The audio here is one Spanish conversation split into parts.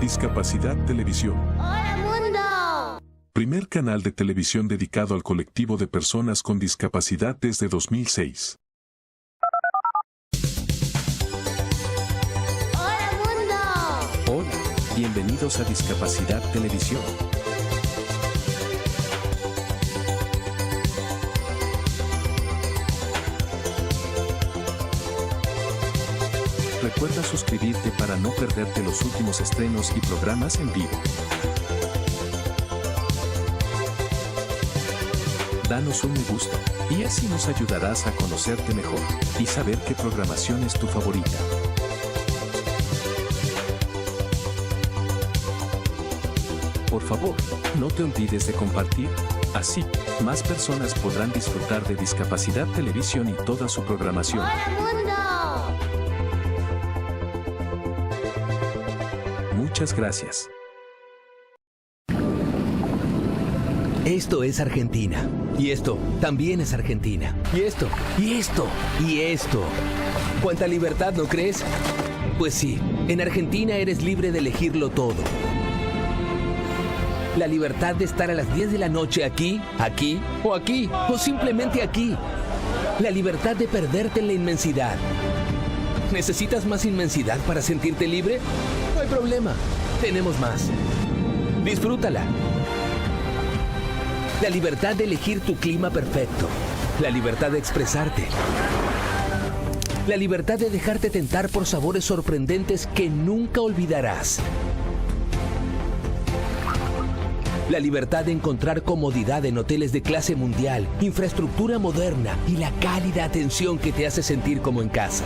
Discapacidad Televisión. ¡Hola, mundo! Primer canal de televisión dedicado al colectivo de personas con discapacidad desde 2006. ¡Hola, mundo! Hola, bienvenidos a Discapacidad Televisión. Recuerda suscribirte para no perderte los últimos estrenos y programas en vivo. Danos un me gusta, y así nos ayudarás a conocerte mejor y saber qué programación es tu favorita. Por favor, no te olvides de compartir. Así, más personas podrán disfrutar de Discapacidad Televisión y toda su programación. ¡Hola, mundo! Muchas gracias. Esto es Argentina. Y esto también es Argentina. Y esto, y esto, y esto. ¿Cuánta libertad, no crees? Pues sí, en Argentina eres libre de elegirlo todo. La libertad de estar a las 10 de la noche aquí, o simplemente aquí. La libertad de perderte en la inmensidad. ¿Necesitas más inmensidad para sentirte libre? No hay problema, tenemos más. Disfrútala. La libertad de elegir tu clima perfecto. La libertad de expresarte. La libertad de dejarte tentar por sabores sorprendentes que nunca olvidarás. La libertad de encontrar comodidad en hoteles de clase mundial, infraestructura moderna y la cálida atención que te hace sentir como en casa.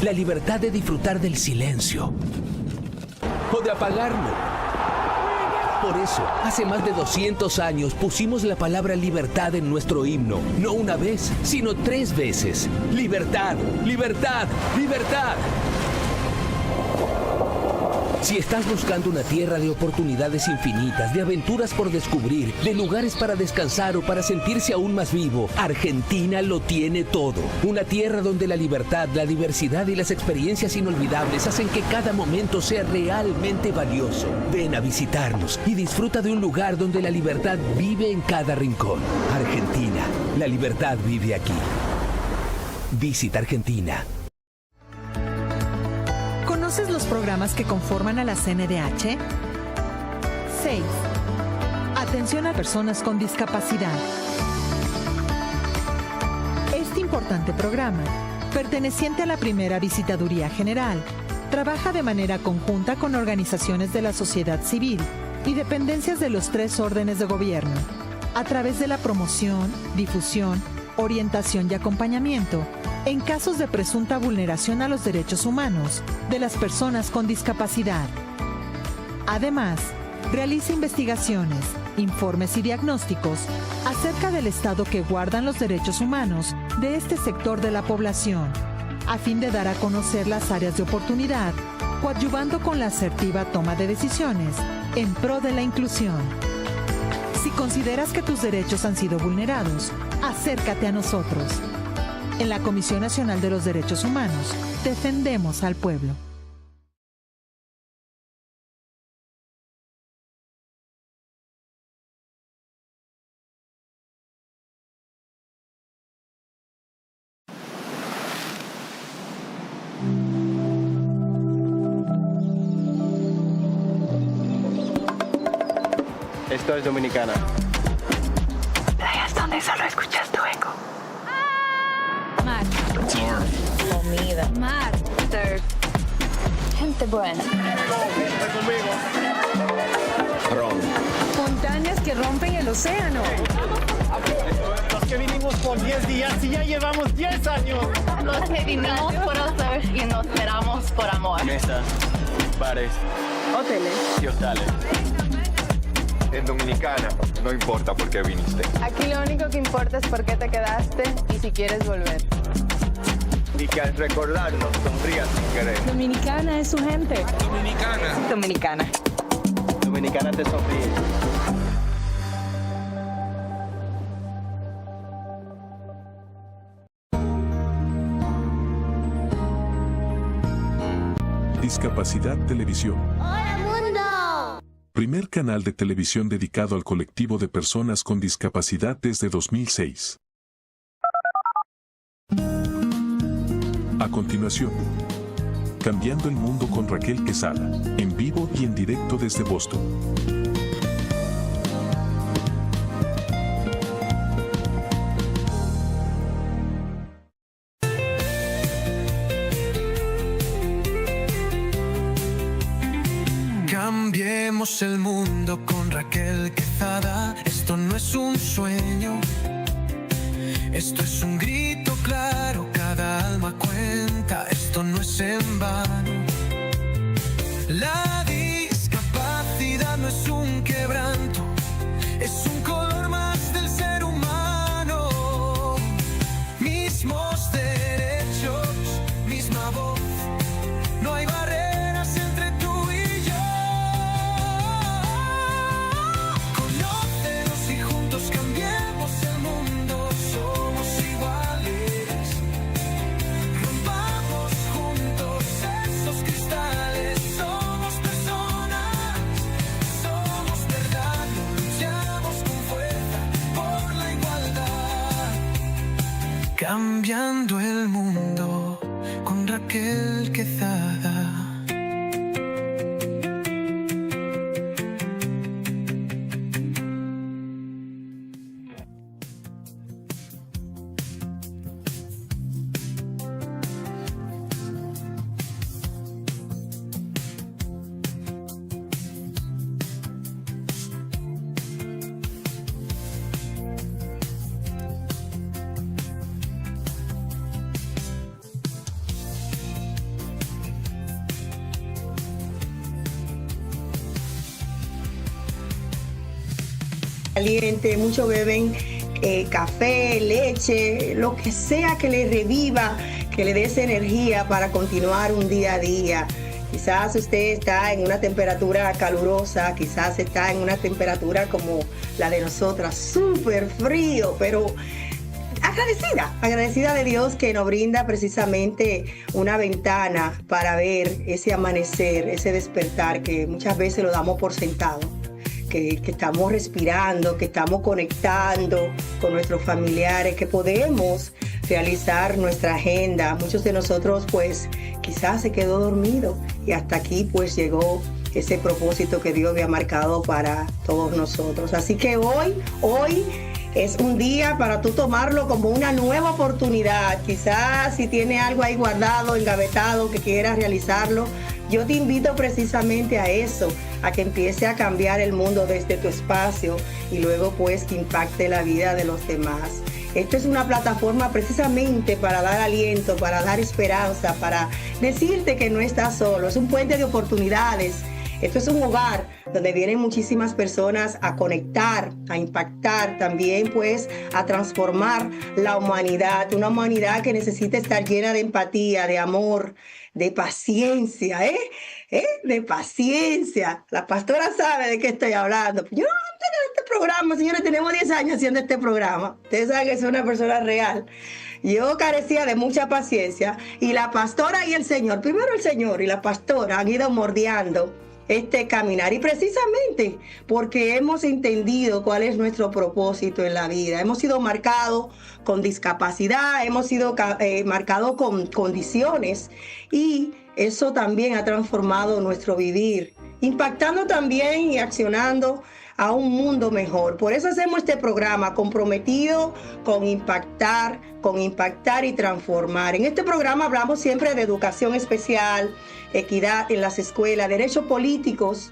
La libertad de disfrutar del silencio o de apagarlo. Por eso, hace más de 200 años pusimos la palabra libertad en nuestro himno. No una vez, sino 3 veces. Libertad, libertad, libertad. Si estás buscando una tierra de oportunidades infinitas, de aventuras por descubrir, de lugares para descansar o para sentirse aún más vivo, Argentina lo tiene todo. Una tierra donde la libertad, la diversidad y las experiencias inolvidables hacen que cada momento sea realmente valioso. Ven a visitarnos y disfruta de un lugar donde la libertad vive en cada rincón. Argentina, la libertad vive aquí. Visita Argentina. ¿Conoces los programas que conforman a la CNDH? 6. Atención a personas con discapacidad. Este importante programa, perteneciente a la primera Visitaduría General, trabaja de manera conjunta con organizaciones de la sociedad civil y dependencias de los 3 órdenes de gobierno, a través de la promoción, difusión, orientación y acompañamiento en casos de presunta vulneración a los derechos humanos de las personas con discapacidad. Además, realiza investigaciones, informes y diagnósticos acerca del estado que guardan los derechos humanos de este sector de la población, a fin de dar a conocer las áreas de oportunidad, coadyuvando con la asertiva toma de decisiones en pro de la inclusión. Si consideras que tus derechos han sido vulnerados, acércate a nosotros. En la Comisión Nacional de los Derechos Humanos, defendemos al pueblo. Esto es Dominicana. Playas donde solo escuchas tu eco. Mar. Comida. Mar. Surf. Gente buena. Ron. Montañas que rompen el océano. Los que vinimos por 10 días y ya llevamos 10 años. Los que vinimos por hacer y nos esperamos por amor. Mesas, bares, Hoteles. y hostales. En Dominicana, no importa por qué viniste. Aquí lo único que importa es por qué te quedaste y si quieres volver. Y que al recordarnos sonrías sin querer. Dominicana es su gente. Dominicana. Dominicana. Dominicana te sonríe. Discapacidad Televisión. ¡Hola, mundo! Primer canal de televisión dedicado al colectivo de personas con discapacidad desde 2006. A continuación, Cambiando el Mundo con Raquel Quesada, en vivo y en directo desde Boston. Cambiemos el mundo con Raquel Quesada. Esto no es un sueño, esto es un grito claro, cada alma cuenta, esto no es en vano. La discapacidad no es un quebranto, es un color más del ser humano. Mismos derechos, misma voz, no hay barreras entre tú y yo. Conócenos y juntos cambiemos el mundo, somos iguales. Rompamos juntos esos cristales, somos personas, somos verdad, luchamos con fuerza por la igualdad. Cambiando el mundo con Raquel Quesada. Caliente, muchos beben café, leche, lo que sea que les reviva, que le dé esa energía para continuar un día a día. Quizás usted está en una temperatura calurosa, quizás está en una temperatura como la de nosotras, súper frío, pero agradecida de Dios que nos brinda precisamente una ventana para ver ese amanecer, ese despertar que muchas veces lo damos por sentado. Que estamos respirando, que estamos conectando con nuestros familiares, que podemos realizar nuestra agenda. Muchos de nosotros pues quizás se quedó dormido y hasta aquí pues llegó ese propósito que Dios había marcado para todos nosotros. Así que hoy es un día para tú tomarlo como una nueva oportunidad. Quizás si tiene algo ahí guardado, engavetado, que quieras realizarlo, yo te invito precisamente a eso, a que empiece a cambiar el mundo desde tu espacio y luego pues que impacte la vida de los demás. Esto es una plataforma precisamente para dar aliento, para dar esperanza, para decirte que no estás solo. Es un puente de oportunidades. Esto es un hogar donde vienen muchísimas personas a conectar, a impactar, también pues a transformar la humanidad. Una humanidad que necesita estar llena de empatía, de amor, de paciencia, de paciencia. La pastora sabe de qué estoy hablando. Yo antes de este programa, señores, tenemos 10 años haciendo este programa. Ustedes saben que soy una persona real. Yo carecía de mucha paciencia y la pastora y el Señor, primero el Señor y la pastora han ido moldeando este caminar, y precisamente porque hemos entendido cuál es nuestro propósito en la vida. Hemos sido marcados con discapacidad, hemos sido marcados con condiciones, y eso también ha transformado nuestro vivir, impactando también y accionando a un mundo mejor. Por eso hacemos este programa comprometido con impactar y transformar. En este programa hablamos siempre de educación especial, equidad en las escuelas, derechos políticos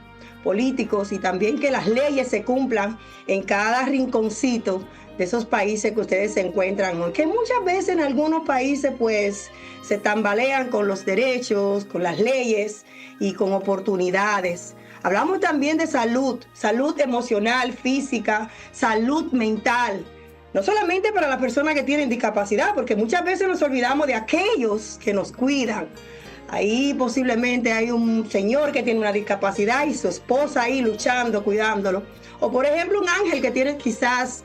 y también que las leyes se cumplan en cada rinconcito de esos países que ustedes se encuentran, que muchas veces en algunos países pues se tambalean con los derechos, con las leyes y con oportunidades. Hablamos también de salud emocional, física, salud mental. No solamente para las personas que tienen discapacidad, porque muchas veces nos olvidamos de aquellos que nos cuidan. Ahí posiblemente hay un señor que tiene una discapacidad y su esposa ahí luchando, cuidándolo. O por ejemplo un ángel que tiene quizás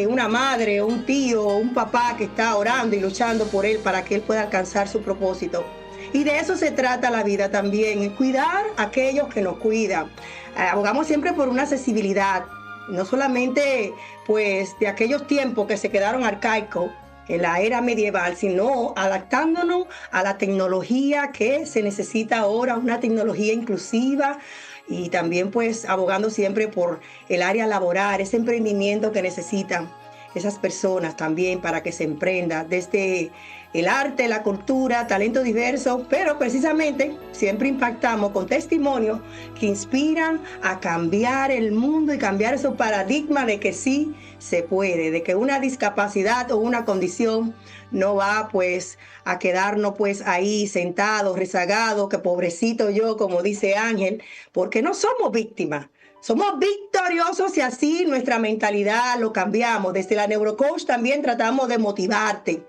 una madre, un tío, un papá que está orando y luchando por él para que él pueda alcanzar su propósito. Y de eso se trata la vida también, cuidar a aquellos que nos cuidan. Abogamos siempre por una accesibilidad, no solamente pues de aquellos tiempos que se quedaron arcaicos en la era medieval, sino adaptándonos a la tecnología que se necesita ahora, una tecnología inclusiva, y también pues abogando siempre por el área laboral, ese emprendimiento que necesitan esas personas también para que se emprenda desde el arte, la cultura, talento diverso, pero precisamente siempre impactamos con testimonios que inspiran a cambiar el mundo y cambiar esos paradigmas de que sí se puede, de que una discapacidad o una condición no va pues a quedarnos pues ahí sentados, rezagados, que pobrecito yo, como dice Ángel, porque no somos víctimas. Somos victoriosos y así nuestra mentalidad lo cambiamos. Desde la Neurocoach también tratamos de motivarte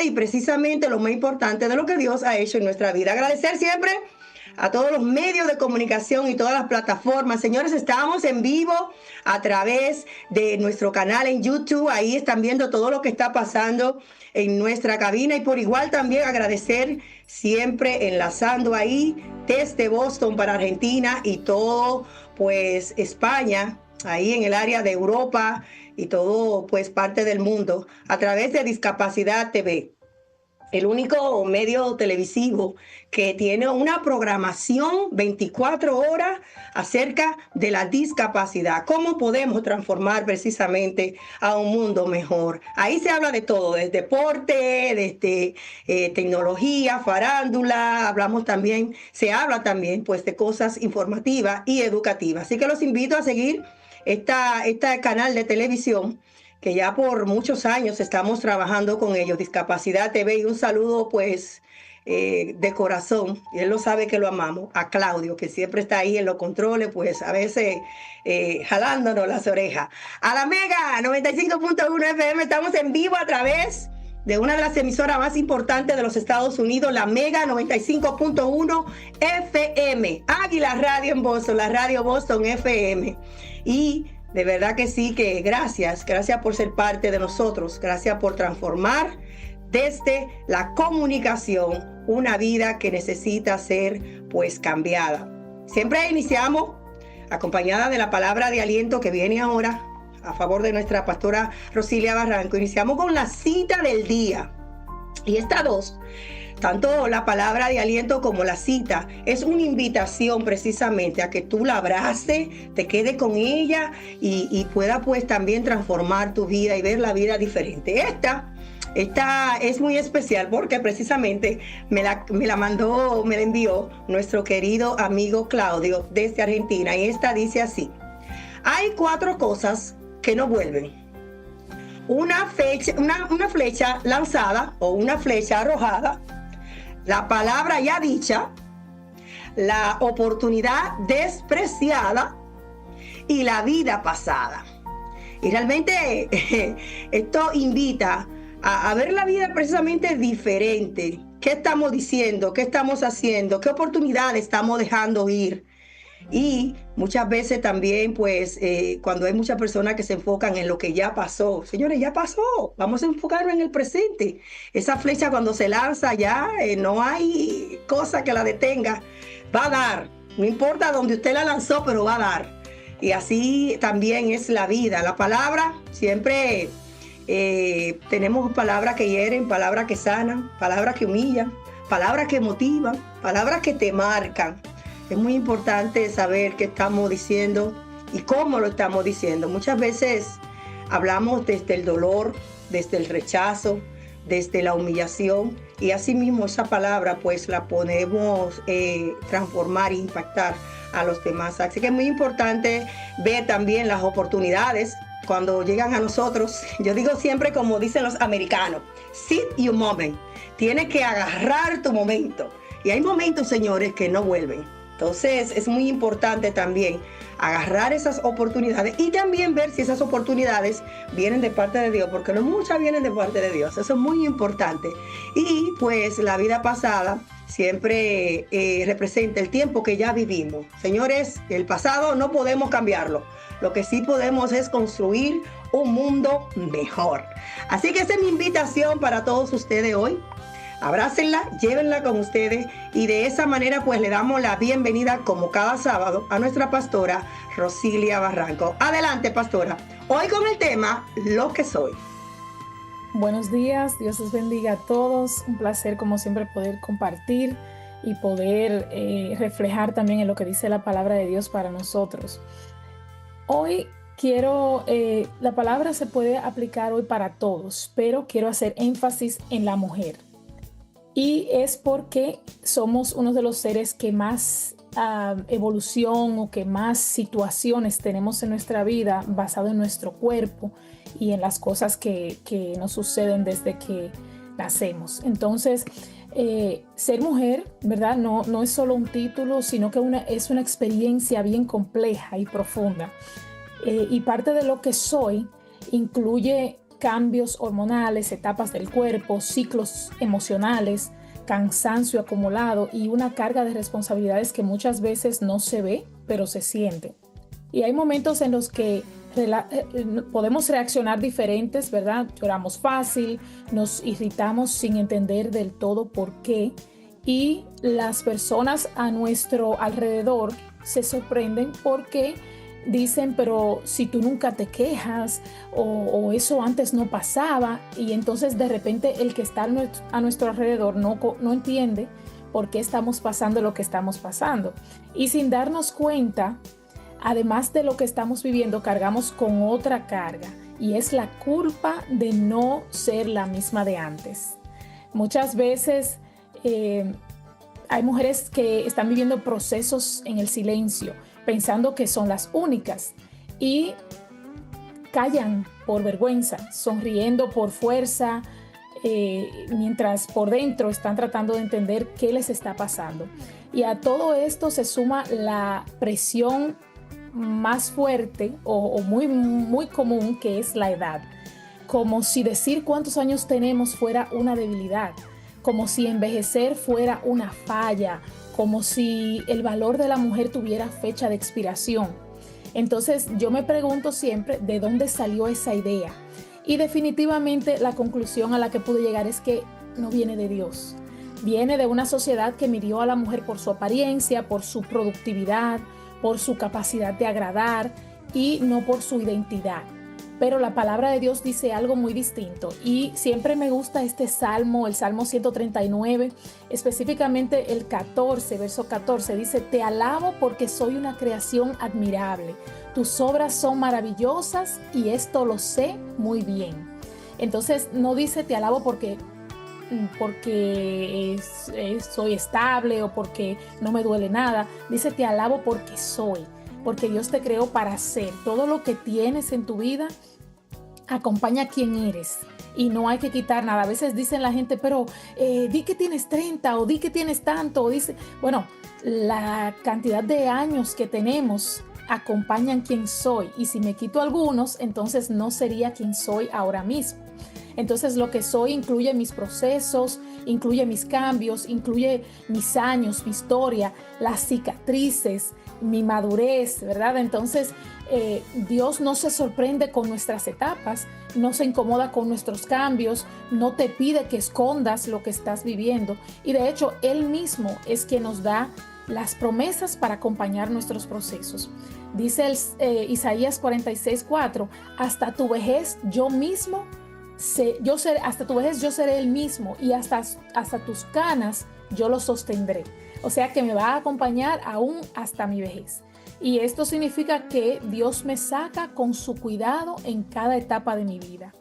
y precisamente lo más importante de lo que Dios ha hecho en nuestra vida. Agradecer siempre a todos los medios de comunicación y todas las plataformas. Señores, estamos en vivo a través de nuestro canal en YouTube. Ahí están viendo todo lo que está pasando en nuestra cabina y por igual también agradecer siempre enlazando ahí desde Boston para Argentina y todo pues España, ahí en el área de Europa y todo pues parte del mundo a través de Discapacidad TV. El único medio televisivo que tiene una programación 24 horas acerca de la discapacidad. ¿Cómo podemos transformar precisamente a un mundo mejor? Ahí se habla de todo, desde deporte, desde tecnología, farándula, se habla también pues de cosas informativas y educativas. Así que los invito a seguir este canal de televisión que ya por muchos años estamos trabajando con ellos, Discapacidad TV, y un saludo pues de corazón, y él lo sabe que lo amamos, a Claudio, que siempre está ahí en los controles, pues a veces jalándonos las orejas. A la Mega 95.1 FM, estamos en vivo a través de una de las emisoras más importantes de los Estados Unidos, la Mega 95.1 FM, Águila Radio en Boston, la Radio Boston FM, y de verdad que sí, que gracias por ser parte de nosotros, gracias por transformar desde la comunicación una vida que necesita ser pues cambiada. Siempre iniciamos acompañada de la palabra de aliento que viene ahora a favor de nuestra pastora Rosilia Barranco. Iniciamos con la cita del día y estas dos, tanto la palabra de aliento como la cita, es una invitación precisamente a que tú la abraces, te quedes con ella y pueda pues también transformar tu vida y ver la vida diferente. Esta es muy especial porque precisamente me la envió nuestro querido amigo Claudio desde Argentina, y esta dice así: hay 4 cosas que no vuelven. Una flecha lanzada o una flecha arrojada, la palabra ya dicha, la oportunidad despreciada y la vida pasada. Y realmente esto invita a ver la vida precisamente diferente. ¿Qué estamos diciendo? ¿Qué estamos haciendo? ¿Qué oportunidades estamos dejando ir? Y muchas veces también, pues, cuando hay muchas personas que se enfocan en lo que ya pasó. Señores, ya pasó. Vamos a enfocarnos en el presente. Esa flecha cuando se lanza ya, no hay cosa que la detenga. Va a dar. No importa dónde usted la lanzó, pero va a dar. Y así también es la vida. La palabra, siempre tenemos palabras que hieren, palabras que sanan, palabras que humillan, palabras que motivan, palabras que te marcan. Es muy importante saber qué estamos diciendo y cómo lo estamos diciendo. Muchas veces hablamos desde el dolor, desde el rechazo, desde la humillación, y asimismo esa palabra pues la podemos transformar e impactar a los demás. Así que es muy importante ver también las oportunidades cuando llegan a nosotros. Yo digo siempre, como dicen los americanos, seize your moment. Tienes que agarrar tu momento. Y hay momentos, señores, que no vuelven. Entonces es muy importante también agarrar esas oportunidades y también ver si esas oportunidades vienen de parte de Dios, porque no muchas vienen de parte de Dios. Eso es muy importante. Y pues la vida pasada siempre representa el tiempo que ya vivimos. Señores, el pasado no podemos cambiarlo. Lo que sí podemos es construir un mundo mejor. Así que esa es mi invitación para todos ustedes hoy, Abrácenla, llévenla con ustedes y de esa manera pues le damos la bienvenida como cada sábado a nuestra pastora Rosilia Barranco. Adelante, pastora. Hoy con el tema Lo que soy. Buenos días, Dios los bendiga a todos. Un placer como siempre poder compartir y poder reflejar también en lo que dice la palabra de Dios para nosotros. Hoy la palabra se puede aplicar hoy para todos, pero quiero hacer énfasis en la mujer. Y es porque somos uno de los seres que más evolución o que más situaciones tenemos en nuestra vida basado en nuestro cuerpo y en las cosas que nos suceden desde que nacemos. Entonces, ser mujer, ¿verdad? No es solo un título, sino que es una experiencia bien compleja y profunda. Y parte de lo que soy incluye cambios hormonales, etapas del cuerpo, ciclos emocionales, cansancio acumulado y una carga de responsabilidades que muchas veces no se ve, pero se siente. Y hay momentos en los que podemos reaccionar diferentes, ¿verdad? Lloramos fácil, nos irritamos sin entender del todo por qué. Y las personas a nuestro alrededor se sorprenden porque dicen, pero si tú nunca te quejas o eso antes no pasaba, y entonces de repente el que está a nuestro alrededor no entiende por qué estamos pasando lo que estamos pasando. Y sin darnos cuenta, además de lo que estamos viviendo, cargamos con otra carga y es la culpa de no ser la misma de antes. Muchas veces hay mujeres que están viviendo procesos en el silencio, pensando que son las únicas y callan por vergüenza, sonriendo por fuerza, mientras por dentro están tratando de entender qué les está pasando. Y a todo esto se suma la presión más fuerte o muy, muy común, que es la edad. Como si decir cuántos años tenemos fuera una debilidad, como si envejecer fuera una falla, como si el valor de la mujer tuviera fecha de expiración. Entonces yo me pregunto siempre de dónde salió esa idea. Y definitivamente la conclusión a la que pude llegar es que no viene de Dios. Viene de una sociedad que midió a la mujer por su apariencia, por su productividad, por su capacidad de agradar y no por su identidad. Pero la palabra de Dios dice algo muy distinto y siempre me gusta este salmo, el Salmo 139, específicamente el 14, verso 14, dice: te alabo porque soy una creación admirable, tus obras son maravillosas y esto lo sé muy bien. Entonces no dice te alabo porque soy estable o porque no me duele nada, dice te alabo porque soy, porque Dios te creó para ser. Todo lo que tienes en tu vida acompaña a quien eres y no hay que quitar nada. A veces dicen la gente, pero di que tienes 30 o di que tienes tanto, o dice, bueno, la cantidad de años que tenemos acompañan quien soy, y si me quito algunos, entonces no sería quien soy ahora mismo. Entonces lo que soy incluye mis procesos, incluye mis cambios, incluye mis años, mi historia, las cicatrices, mi madurez, ¿verdad? Entonces Dios no se sorprende con nuestras etapas, no se incomoda con nuestros cambios, no te pide que escondas lo que estás viviendo, y de hecho Él mismo es quien nos da las promesas para acompañar nuestros procesos. Dice Isaías 46:4, hasta tu vejez yo mismo hasta tu vejez yo seré el mismo, y hasta tus canas yo lo sostendré. O sea que me va a acompañar aún hasta mi vejez. Y esto significa que Dios me saca con su cuidado en cada etapa de mi vida.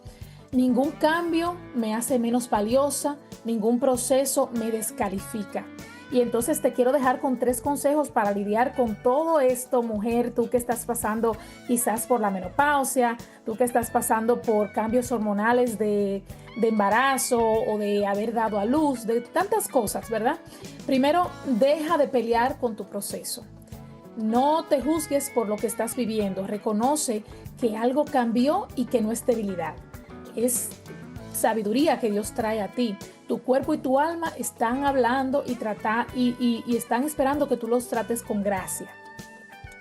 Ningún cambio me hace menos valiosa, ningún proceso me descalifica. Y entonces te quiero dejar con 3 consejos para lidiar con todo esto, mujer, tú que estás pasando quizás por la menopausia, tú que estás pasando por cambios hormonales de embarazo o de haber dado a luz, de tantas cosas, ¿verdad? Primero, deja de pelear con tu proceso. No te juzgues por lo que estás viviendo. Reconoce que algo cambió y que no es debilidad. Es sabiduría que Dios trae a ti. Tu cuerpo y tu alma están hablando y están esperando que tú los trates con gracia.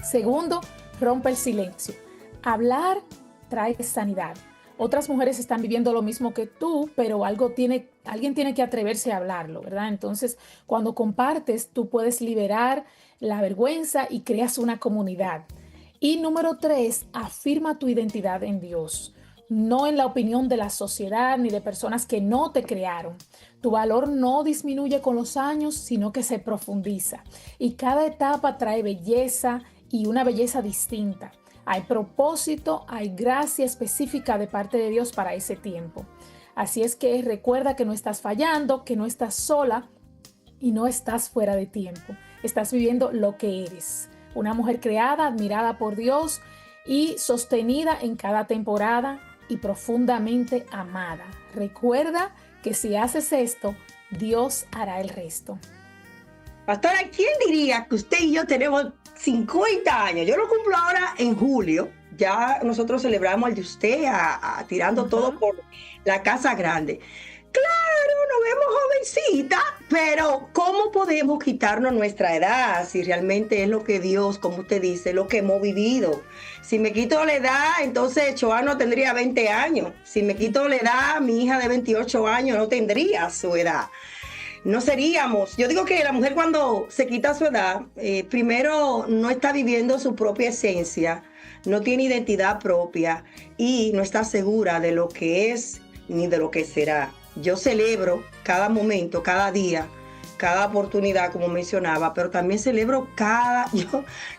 Segundo, rompe el silencio. Hablar trae sanidad. otras mujeres están viviendo lo mismo que tú, pero alguien tiene que atreverse a hablarlo, ¿verdad? Entonces, cuando compartes, tú puedes liberar la vergüenza y creas una comunidad. Y número 3, afirma tu identidad en Dios, no en la opinión de la sociedad ni de personas que no te crearon. Tu valor no disminuye con los años, sino que se profundiza. Y cada etapa trae belleza y una belleza distinta. Hay propósito, hay gracia específica de parte de Dios para ese tiempo. Así es que recuerda que no estás fallando, que no estás sola y no estás fuera de tiempo. Estás viviendo lo que eres. Una mujer creada, admirada por Dios y sostenida en cada temporada y profundamente amada. Recuerda que si haces esto, Dios hará el resto. Pastora, ¿quién diría que usted y yo tenemos 50 años? Yo lo cumplo ahora en julio. Ya nosotros celebramos el de usted tirando todo por la casa grande. Claro, nos vemos jovencita, pero ¿cómo podemos quitarnos nuestra edad si realmente es lo que Dios, como usted dice, lo que hemos vivido? Si me quito la edad, entonces Choano tendría 20 años. Si me quito la edad, mi hija de 28 años no tendría su edad. No seríamos, yo digo que la mujer cuando se quita su edad, primero no está viviendo su propia esencia, no tiene identidad propia y no está segura de lo que es ni de lo que será. Yo celebro cada momento, cada día, cada oportunidad, como mencionaba, pero también celebro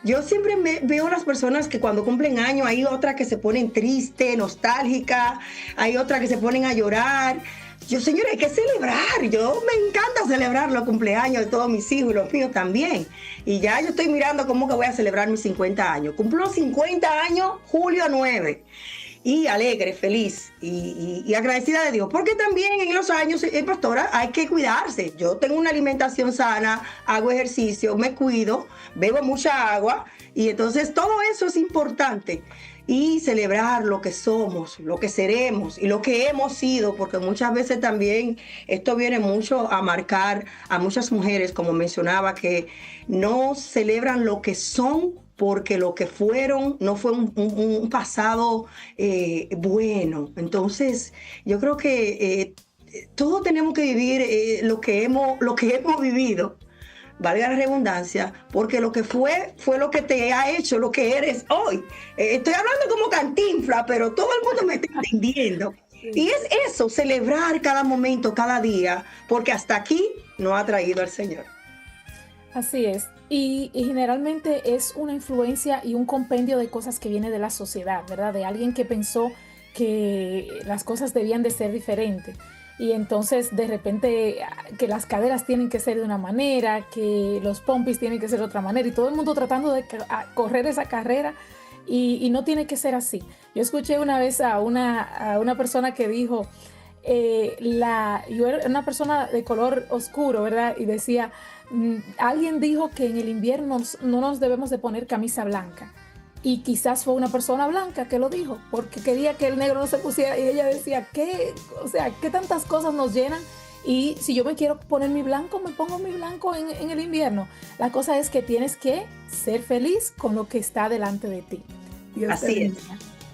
yo siempre veo a las personas que cuando cumplen años, hay otras que se ponen tristes, nostálgicas, hay otras que se ponen a llorar. Yo, señores, hay que celebrar. Yo me encanta celebrar los cumpleaños de todos mis hijos y los míos también. Y ya yo estoy mirando cómo que voy a celebrar mis 50 años. Cumplo 50 años, julio 9. Y alegre, feliz y agradecida de Dios. Porque también en los años, pastora, hay que cuidarse. Yo tengo una alimentación sana, hago ejercicio, me cuido, bebo mucha agua. Y entonces todo eso es importante. Y celebrar lo que somos, lo que seremos y lo que hemos sido, porque muchas veces también esto viene mucho a marcar a muchas mujeres, como mencionaba, que no celebran lo que son porque lo que fueron no fue un pasado bueno. Entonces, yo creo que todos tenemos que vivir lo que hemos vivido, valga la redundancia, porque lo que fue lo que te ha hecho lo que eres hoy. Estoy hablando como Cantinflas, pero todo el mundo me está entendiendo. Sí. Y es eso, celebrar cada momento, cada día, porque hasta aquí nos ha traído el Señor. Así es. Y generalmente es una influencia y un compendio de cosas que viene de la sociedad, ¿verdad? De alguien que pensó que las cosas debían de ser diferentes. Y entonces de repente que las caderas tienen que ser de una manera, que los pompis tienen que ser de otra manera y todo el mundo tratando de correr esa carrera y no tiene que ser así. Yo escuché una vez a una persona que dijo, yo era una persona de color oscuro, ¿verdad? Y decía, alguien dijo que en el invierno no nos debemos de poner camisa blanca. Y quizás fue una persona blanca que lo dijo, porque quería que el negro no se pusiera. Y ella decía, ¿qué tantas cosas nos llenan? Y si yo me quiero poner mi blanco, me pongo mi blanco en el invierno. La cosa es que tienes que ser feliz con lo que está delante de ti. Dios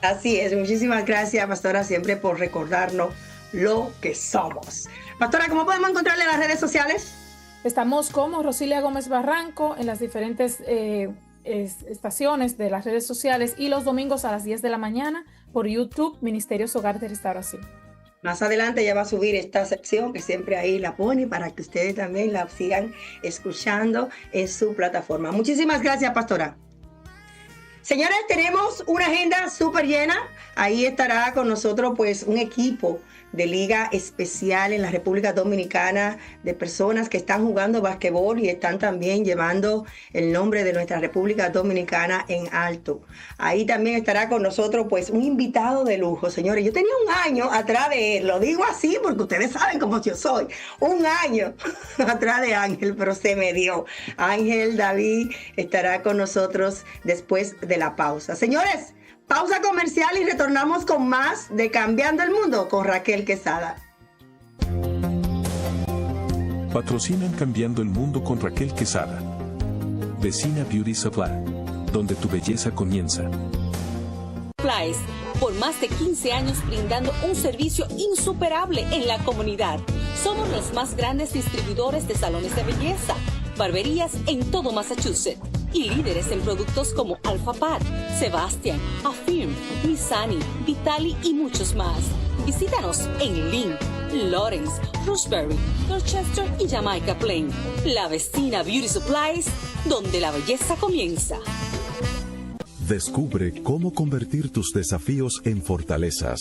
Así es. Muchísimas gracias, pastora, siempre por recordarnos lo que somos. Pastora, ¿cómo podemos encontrarle en las redes sociales? Estamos como Rosilia Gómez Barranco en las diferentes estaciones de las redes sociales y los domingos a las 10 de la mañana por YouTube, Ministerios Hogar de Restauración. Más adelante ya va a subir esta sección que siempre ahí la pone para que ustedes también la sigan escuchando en su plataforma. Muchísimas gracias, pastora. Señores, tenemos una agenda súper llena. Ahí estará con nosotros pues un equipo de liga especial en la República Dominicana de personas que están jugando basquetbol y están también llevando el nombre de nuestra República Dominicana en alto. Ahí también estará con nosotros pues un invitado de lujo, señores. Yo tenía un año atrás de él, lo digo así porque ustedes saben cómo yo soy, un año atrás de Ángel, pero se me dio. Ángel David estará con nosotros después de la pausa. Señores, pausa comercial y retornamos con más de Cambiando el Mundo con Raquel Quesada. Patrocinan Cambiando el Mundo con Raquel Quesada. Vecina Beauty Supply, donde tu belleza comienza. Supplies. Por más de 15 años brindando un servicio insuperable en la comunidad. Somos los más grandes distribuidores de salones de belleza, barberías en todo Massachusetts y líderes en productos como Alpha Pat, Sebastian, Affirm, Missani, Vitali y muchos más. Visítanos en Lynn, Lawrence, Roxbury, Dorchester y Jamaica Plain. La Vecina Beauty Supplies, donde la belleza comienza. Descubre cómo convertir tus desafíos en fortalezas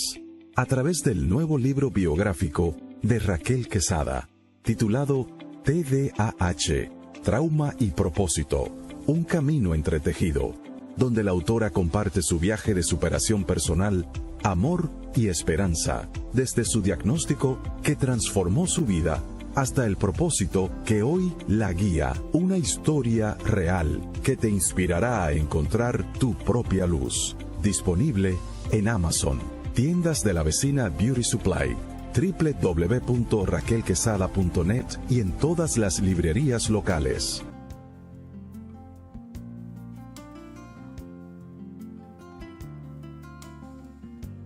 a través del nuevo libro biográfico de Raquel Quesada, titulado TDAH, Trauma y Propósito, un camino entretejido, donde la autora comparte su viaje de superación personal, amor y esperanza, desde su diagnóstico que transformó su vida hasta el propósito que hoy la guía, una historia real que te inspirará a encontrar tu propia luz. Disponible en Amazon, tiendas de la Vecina Beauty Supply, www.raquelquesada.net y en todas las librerías locales.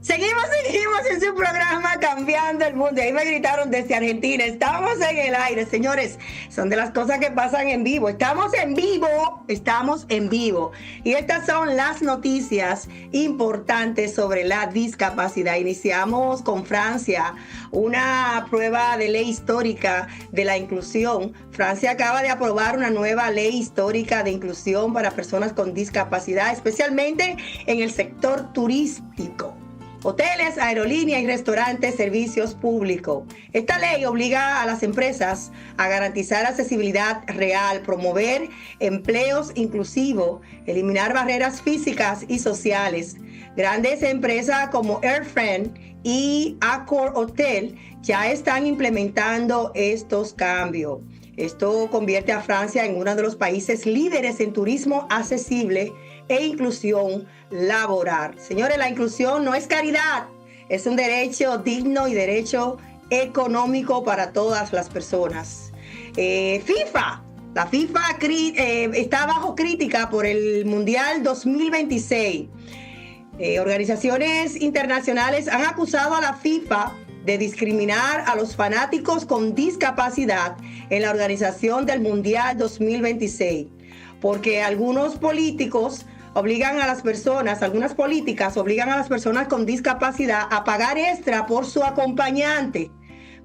Seguimos en su programa Cambiando el Mundo. Ahí me gritaron desde Argentina. Estamos en el aire, señores. Son de las cosas que pasan en vivo. Estamos en vivo. Y estas son las noticias importantes sobre la discapacidad. Iniciamos con Francia, una prueba de ley histórica de la inclusión. Francia acaba de aprobar una nueva ley histórica de inclusión para personas con discapacidad, especialmente en el sector turístico. Hoteles, aerolíneas y restaurantes, servicios públicos. Esta ley obliga a las empresas a garantizar accesibilidad real, promover empleos inclusivos, eliminar barreras físicas y sociales. Grandes empresas como Airframe y Accor Hotel ya están implementando estos cambios. Esto convierte a Francia en uno de los países líderes en turismo accesible e inclusión laboral. Señores, la inclusión no es caridad, es un derecho digno y derecho económico para todas las personas. La FIFA está bajo crítica por el Mundial 2026. Organizaciones internacionales han acusado a la FIFA de discriminar a los fanáticos con discapacidad en la organización del Mundial 2026, porque algunas políticas obligan a las personas con discapacidad a pagar extra por su acompañante,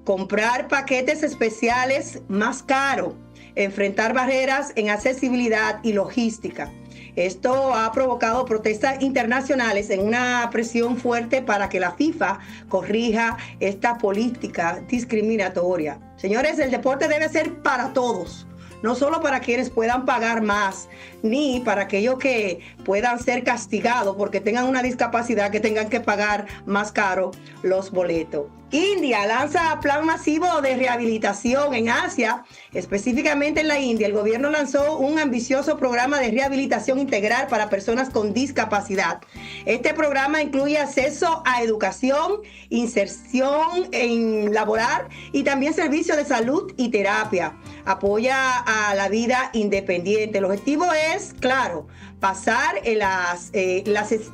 comprar paquetes especiales más caros, enfrentar barreras en accesibilidad y logística. Esto ha provocado protestas internacionales en una presión fuerte para que la FIFA corrija esta política discriminatoria. Señores, el deporte debe ser para todos, no solo para quienes puedan pagar más, ni para aquellos que puedan ser castigados porque tengan una discapacidad que tengan que pagar más caro los boletos. India lanza plan masivo de rehabilitación en Asia, específicamente en la India. El gobierno lanzó un ambicioso programa de rehabilitación integral para personas con discapacidad. Este programa incluye acceso a educación, inserción en laboral y también servicios de salud y terapia. Apoya a la vida independiente. El objetivo es, claro, pasar el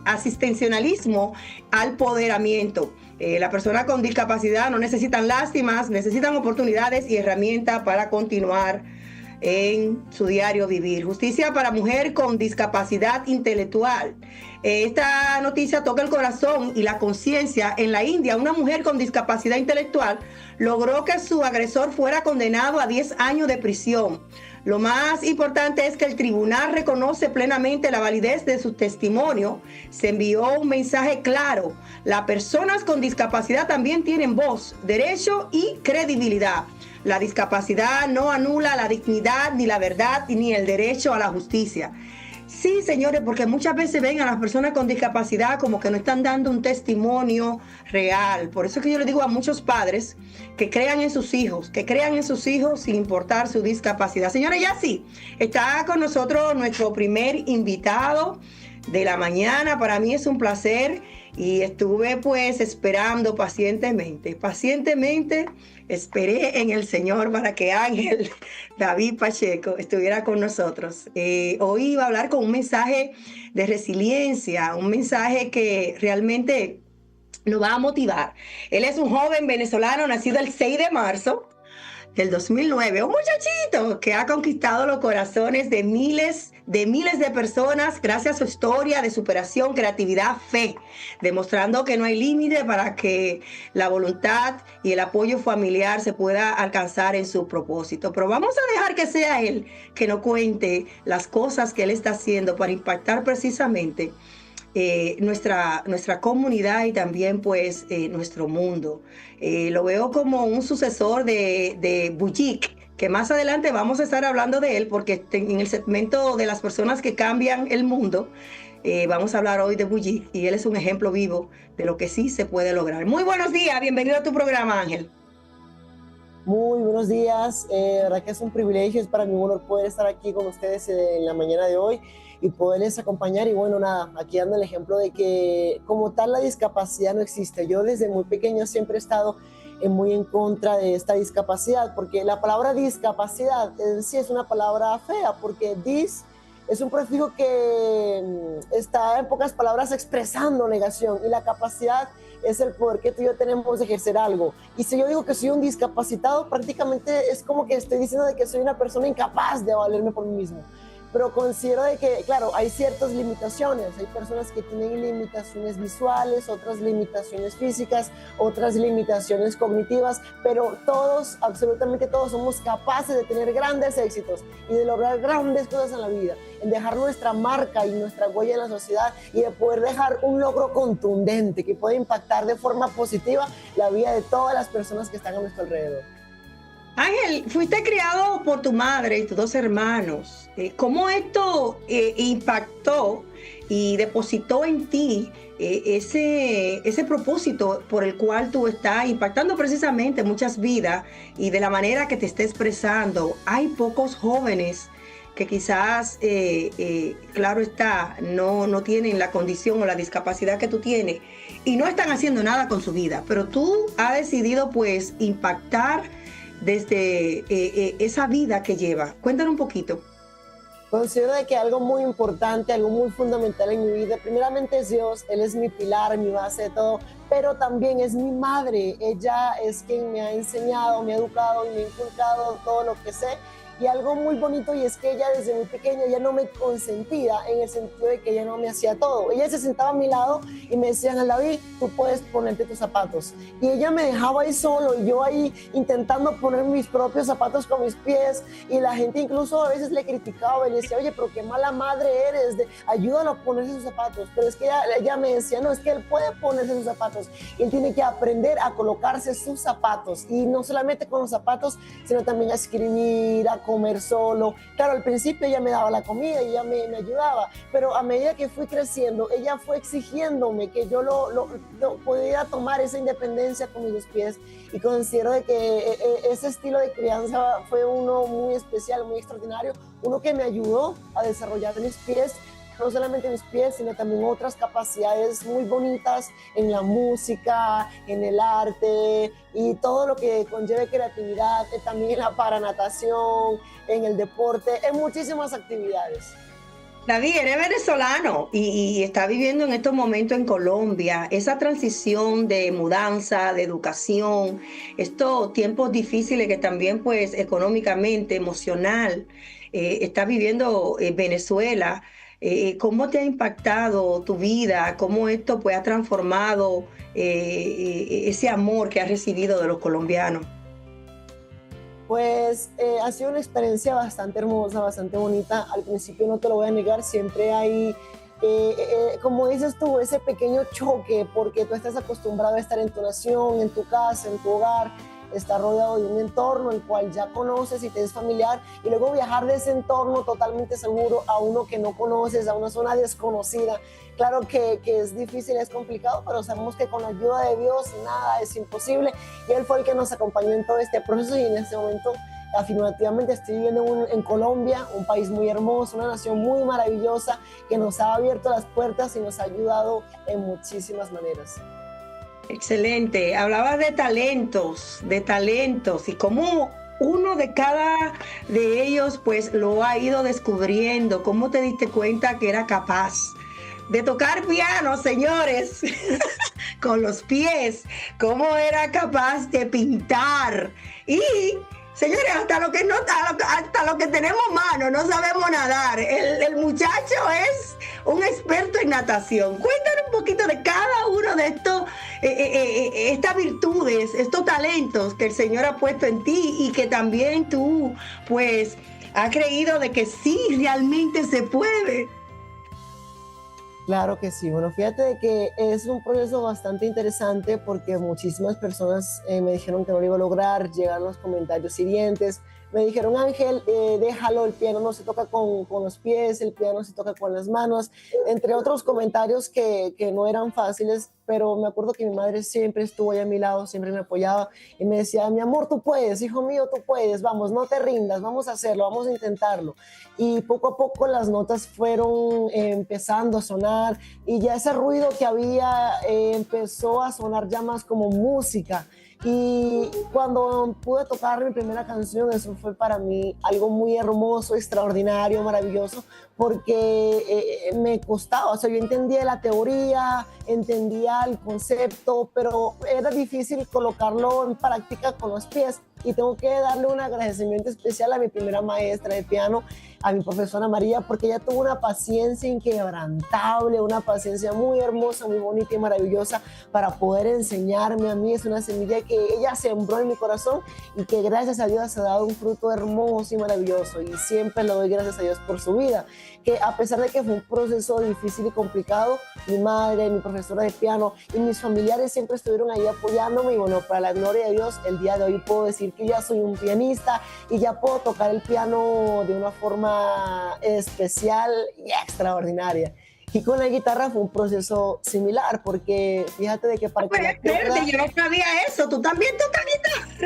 asistencialismo al empoderamiento. Las personas con discapacidad no necesitan lástimas, necesitan oportunidades y herramientas para continuar en su diario vivir. Justicia para mujer con discapacidad intelectual. Esta noticia toca el corazón y la conciencia. En la India, una mujer con discapacidad intelectual logró que su agresor fuera condenado a 10 años de prisión. Lo más importante es que el tribunal reconoce plenamente la validez de su testimonio. Se envió un mensaje claro. Las personas con discapacidad también tienen voz, derecho y credibilidad. La discapacidad no anula la dignidad, ni la verdad, ni el derecho a la justicia. Sí, señores, porque muchas veces ven a las personas con discapacidad como que no están dando un testimonio real. Por eso es que yo le digo a muchos padres que crean en sus hijos, sin importar su discapacidad. Señores, ya sí, está con nosotros nuestro primer invitado de la mañana. Para mí es un placer y estuve pues esperando pacientemente esperé en el Señor para que Ángel David Pacheco estuviera con nosotros. Hoy iba a hablar con un mensaje de resiliencia, un mensaje que realmente nos va a motivar. Él es un joven venezolano nacido el 6 de marzo del 2009, un muchachito que ha conquistado los corazones de miles de personas gracias a su historia de superación, creatividad, fe, demostrando que no hay límite para que la voluntad y el apoyo familiar se pueda alcanzar en su propósito. Pero vamos a dejar que sea él que nos cuente las cosas que él está haciendo para impactar precisamente nuestra comunidad y también pues nuestro mundo. Lo veo como un sucesor de Bujic, que más adelante vamos a estar hablando de él porque en el segmento de las personas que cambian el mundo vamos a hablar hoy de Bujic y él es un ejemplo vivo de lo que sí se puede lograr. Muy buenos días, bienvenido a tu programa, Ángel. Muy buenos días, la verdad que es un privilegio, es para mí un honor poder estar aquí con ustedes en la mañana de hoy y poderles acompañar. Y bueno, nada, aquí dando el ejemplo de que como tal la discapacidad no existe. Yo desde muy pequeño siempre he estado muy en contra de esta discapacidad, porque la palabra discapacidad en sí es una palabra fea, porque dis es un prefijo que está en pocas palabras expresando negación, y la capacidad es el poder que tú y yo tenemos de ejercer algo. Y si yo digo que soy un discapacitado, prácticamente es como que estoy diciendo de que soy una persona incapaz de valerme por mí mismo. Pero considero de que, claro, hay ciertas limitaciones. Hay personas que tienen limitaciones visuales, otras limitaciones físicas, otras limitaciones cognitivas, pero todos, absolutamente todos, somos capaces de tener grandes éxitos y de lograr grandes cosas en la vida, en dejar nuestra marca y nuestra huella en la sociedad y de poder dejar un logro contundente que pueda impactar de forma positiva la vida de todas las personas que están a nuestro alrededor. Ángel, fuiste criado por tu madre y tus dos hermanos. ¿Cómo esto impactó y depositó en ti ese propósito por el cual tú estás impactando precisamente muchas vidas y de la manera que te está expresando? Hay pocos jóvenes que quizás, claro está, no tienen la condición o la discapacidad que tú tienes y no están haciendo nada con su vida, pero tú has decidido pues impactar desde esa vida que lleva. Cuéntanos un poquito. Considero de que algo muy importante, algo muy fundamental en mi vida, primeramente es Dios. Él es mi pilar, mi base de todo, pero también es mi madre. Ella es quien me ha enseñado, me ha educado y me ha inculcado todo lo que sé. Y algo muy bonito, y es que ella desde muy pequeña ya no me consentía en el sentido de que ella no me hacía todo. Ella se sentaba a mi lado y me decía: David, tú puedes ponerte tus zapatos. Y ella me dejaba ahí solo y yo ahí intentando poner mis propios zapatos con mis pies. Y la gente incluso a veces le criticaba y le decía: oye, pero qué mala madre eres, ayúdalo a ponerse sus zapatos. Pero es que ella me decía: no, es que él puede ponerse sus zapatos. Y él tiene que aprender a colocarse sus zapatos. Y no solamente con los zapatos, sino también a escribir, a comer solo. Claro, al principio ella me daba la comida y ella me ayudaba, pero a medida que fui creciendo, ella fue exigiéndome que yo lo pudiera tomar esa independencia con mis dos pies, y considero de que ese estilo de crianza fue uno muy especial, muy extraordinario, uno que me ayudó a desarrollar mis pies, no solamente mis pies, sino también otras capacidades muy bonitas en la música, en el arte y todo lo que conlleve creatividad, también en la paranatación, en el deporte, en muchísimas actividades. David, eres venezolano y está viviendo en estos momentos en Colombia. Esa transición de mudanza, de educación, estos tiempos difíciles que también pues económicamente, emocional, está viviendo Venezuela. ¿Cómo te ha impactado tu vida? ¿Cómo esto pues ha transformado ese amor que has recibido de los colombianos? Pues ha sido una experiencia bastante hermosa, bastante bonita. Al principio no te lo voy a negar, siempre hay, como dices tú, ese pequeño choque, porque tú estás acostumbrado a estar en tu nación, en tu casa, en tu hogar, estar rodeado de un entorno el cual ya conoces y te es familiar, y luego viajar de ese entorno totalmente seguro a uno que no conoces, a una zona desconocida. Claro que es difícil, es complicado, pero sabemos que con la ayuda de Dios nada es imposible, y Él fue el que nos acompañó en todo este proceso, y en este momento afirmativamente estoy viviendo en Colombia, un país muy hermoso, una nación muy maravillosa que nos ha abierto las puertas y nos ha ayudado en muchísimas maneras. Excelente. Hablabas de talentos y cómo uno de cada de ellos pues lo ha ido descubriendo. ¿Cómo te diste cuenta que era capaz de tocar piano, señores? Con los pies. ¿Cómo era capaz de pintar? Y señores, hasta lo que tenemos manos no sabemos nadar. El muchacho es un experto en natación. Cuéntanos un poquito de cada uno de estos, estas virtudes, estos talentos que el Señor ha puesto en ti y que también tú, pues, has creído de que sí, realmente se puede. Claro que sí. Bueno, fíjate de que es un proceso bastante interesante porque muchísimas personas me dijeron que no lo iba a lograr. Llegaron los comentarios hirientes. Me dijeron, Ángel, déjalo, el piano no se toca con los pies, el piano se toca con las manos, entre otros comentarios que no eran fáciles, pero me acuerdo que mi madre siempre estuvo ahí a mi lado, siempre me apoyaba y me decía, mi amor, tú puedes, hijo mío, tú puedes, vamos, no te rindas, vamos a hacerlo, vamos a intentarlo. Y poco a poco las notas fueron empezando a sonar y ya ese ruido que había empezó a sonar ya más como música. Y cuando pude tocar mi primera canción, eso fue para mí algo muy hermoso, extraordinario, maravilloso, porque me costaba, o sea, yo entendía la teoría, entendía el concepto, pero era difícil colocarlo en práctica con los pies. Y tengo que darle un agradecimiento especial a mi primera maestra de piano, a mi profesora María, porque ella tuvo una paciencia inquebrantable, una paciencia muy hermosa, muy bonita y maravillosa para poder enseñarme a mí. Es una semilla que ella sembró en mi corazón y que gracias a Dios ha dado un fruto hermoso y maravilloso. Y siempre le doy gracias a Dios por su vida, que a pesar de que fue un proceso difícil y complicado, mi madre, mi profesora de piano y mis familiares siempre estuvieron ahí apoyándome. Y bueno, para la gloria de Dios, el día de hoy puedo decir que ya soy un pianista y ya puedo tocar el piano de una forma especial y extraordinaria. Y con la guitarra fue un proceso similar, porque fíjate de que para que yo no sabía eso, tú también tocas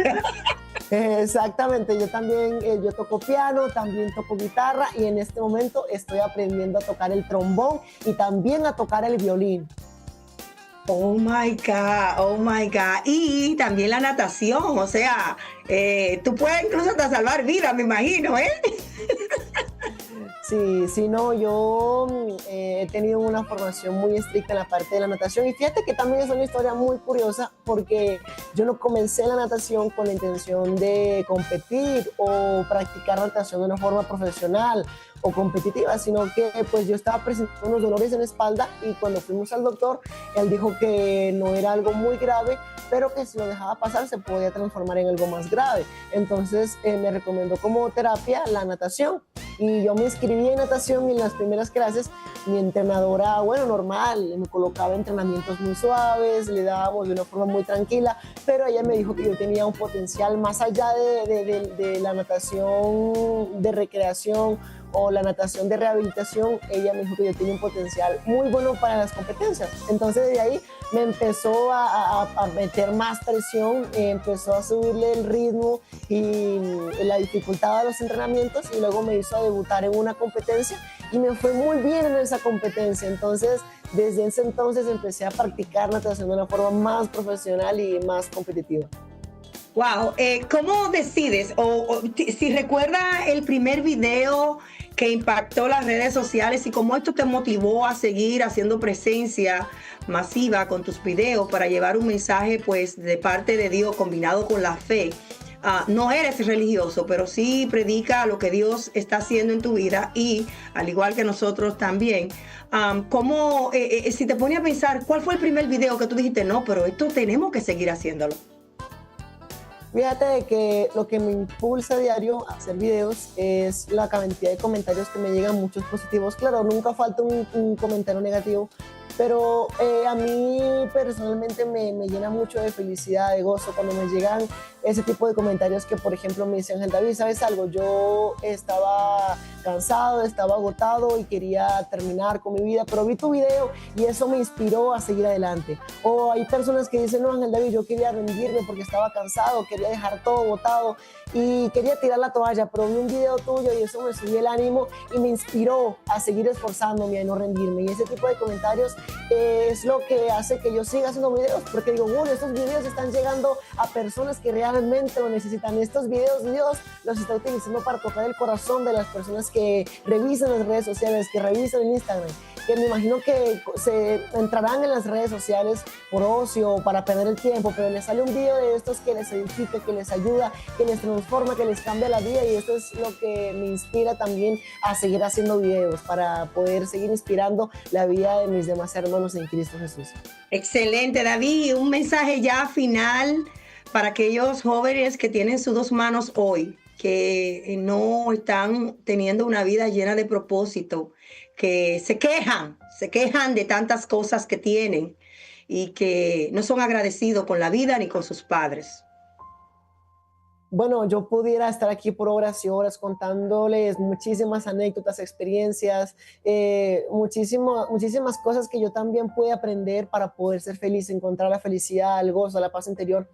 guitarra. Exactamente, yo también, yo toco piano, también toco guitarra y en este momento estoy aprendiendo a tocar el trombón y también a tocar el violín. Oh my God. Y también la natación, o sea, tú puedes incluso hasta salvar vidas, me imagino, ¿eh? Sí, no, yo he tenido una formación muy estricta en la parte de la natación y fíjate que también es una historia muy curiosa porque yo no comencé la natación con la intención de competir o practicar natación de una forma profesional o competitiva, sino que pues yo estaba presentando unos dolores en la espalda y cuando fuimos al doctor, él dijo que no era algo muy grave, pero que si lo dejaba pasar se podía transformar en algo más grave. Entonces me recomendó como terapia la natación y yo me inscribí en natación y en las primeras clases mi entrenadora, bueno, normal, me colocaba entrenamientos muy suaves, le dábamos de una forma muy tranquila, pero ella me dijo que yo tenía un potencial más allá de la natación de recreación o la natación de rehabilitación. Ella me dijo que yo tenía un potencial muy bueno para las competencias. Entonces de ahí me empezó a meter más presión, empezó a subirle el ritmo y la dificultad de los entrenamientos y luego me hizo debutar en una competencia y me fue muy bien en esa competencia. Entonces desde ese entonces empecé a practicar natación de una forma más profesional y más competitiva. Wow, ¿cómo decides? O si recuerda el primer video que impactó las redes sociales y cómo esto te motivó a seguir haciendo presencia masiva con tus videos para llevar un mensaje pues de parte de Dios combinado con la fe. No eres religioso, pero sí predica lo que Dios está haciendo en tu vida y al igual que nosotros también. ¿Cómo, si te pones a pensar, cuál fue el primer video que tú dijiste, no, pero esto tenemos que seguir haciéndolo? Fíjate de que lo que me impulsa a diario a hacer videos es la cantidad de comentarios que me llegan, muchos positivos. Claro, nunca falta un comentario negativo, pero a mí personalmente me llena mucho de felicidad, de gozo cuando me llegan ese tipo de comentarios que, por ejemplo, me dice Ángel David, ¿sabes algo? Yo estaba cansado, estaba agotado y quería terminar con mi vida, pero vi tu video y eso me inspiró a seguir adelante. O hay personas que dicen, no, Ángel David, yo quería rendirme porque estaba cansado, quería dejar todo botado y quería tirar la toalla, pero vi un video tuyo y eso me subió el ánimo y me inspiró a seguir esforzándome, a no rendirme. Y ese tipo de comentarios es lo que hace que yo siga haciendo videos, porque digo, bueno, estos videos están llegando a personas que realmente lo necesitan. Estos videos Dios los está utilizando para tocar el corazón de las personas que revisan las redes sociales, que revisan el Instagram, que me imagino que se entrarán en las redes sociales por ocio o para perder el tiempo, pero les sale un video de estos que les edifica, que les ayuda, que les transforma, que les cambia la vida, y esto es lo que me inspira también a seguir haciendo videos para poder seguir inspirando la vida de mis demás hermanos en Cristo Jesús. Excelente, David. Un mensaje ya final para aquellos jóvenes que tienen sus dos manos hoy, que no están teniendo una vida llena de propósito, que se quejan de tantas cosas que tienen y que no son agradecidos con la vida ni con sus padres. Bueno, yo pudiera estar aquí por horas y horas contándoles muchísimas anécdotas, experiencias, muchísimas cosas que yo también pude aprender para poder ser feliz, encontrar la felicidad, el gozo, la paz interior.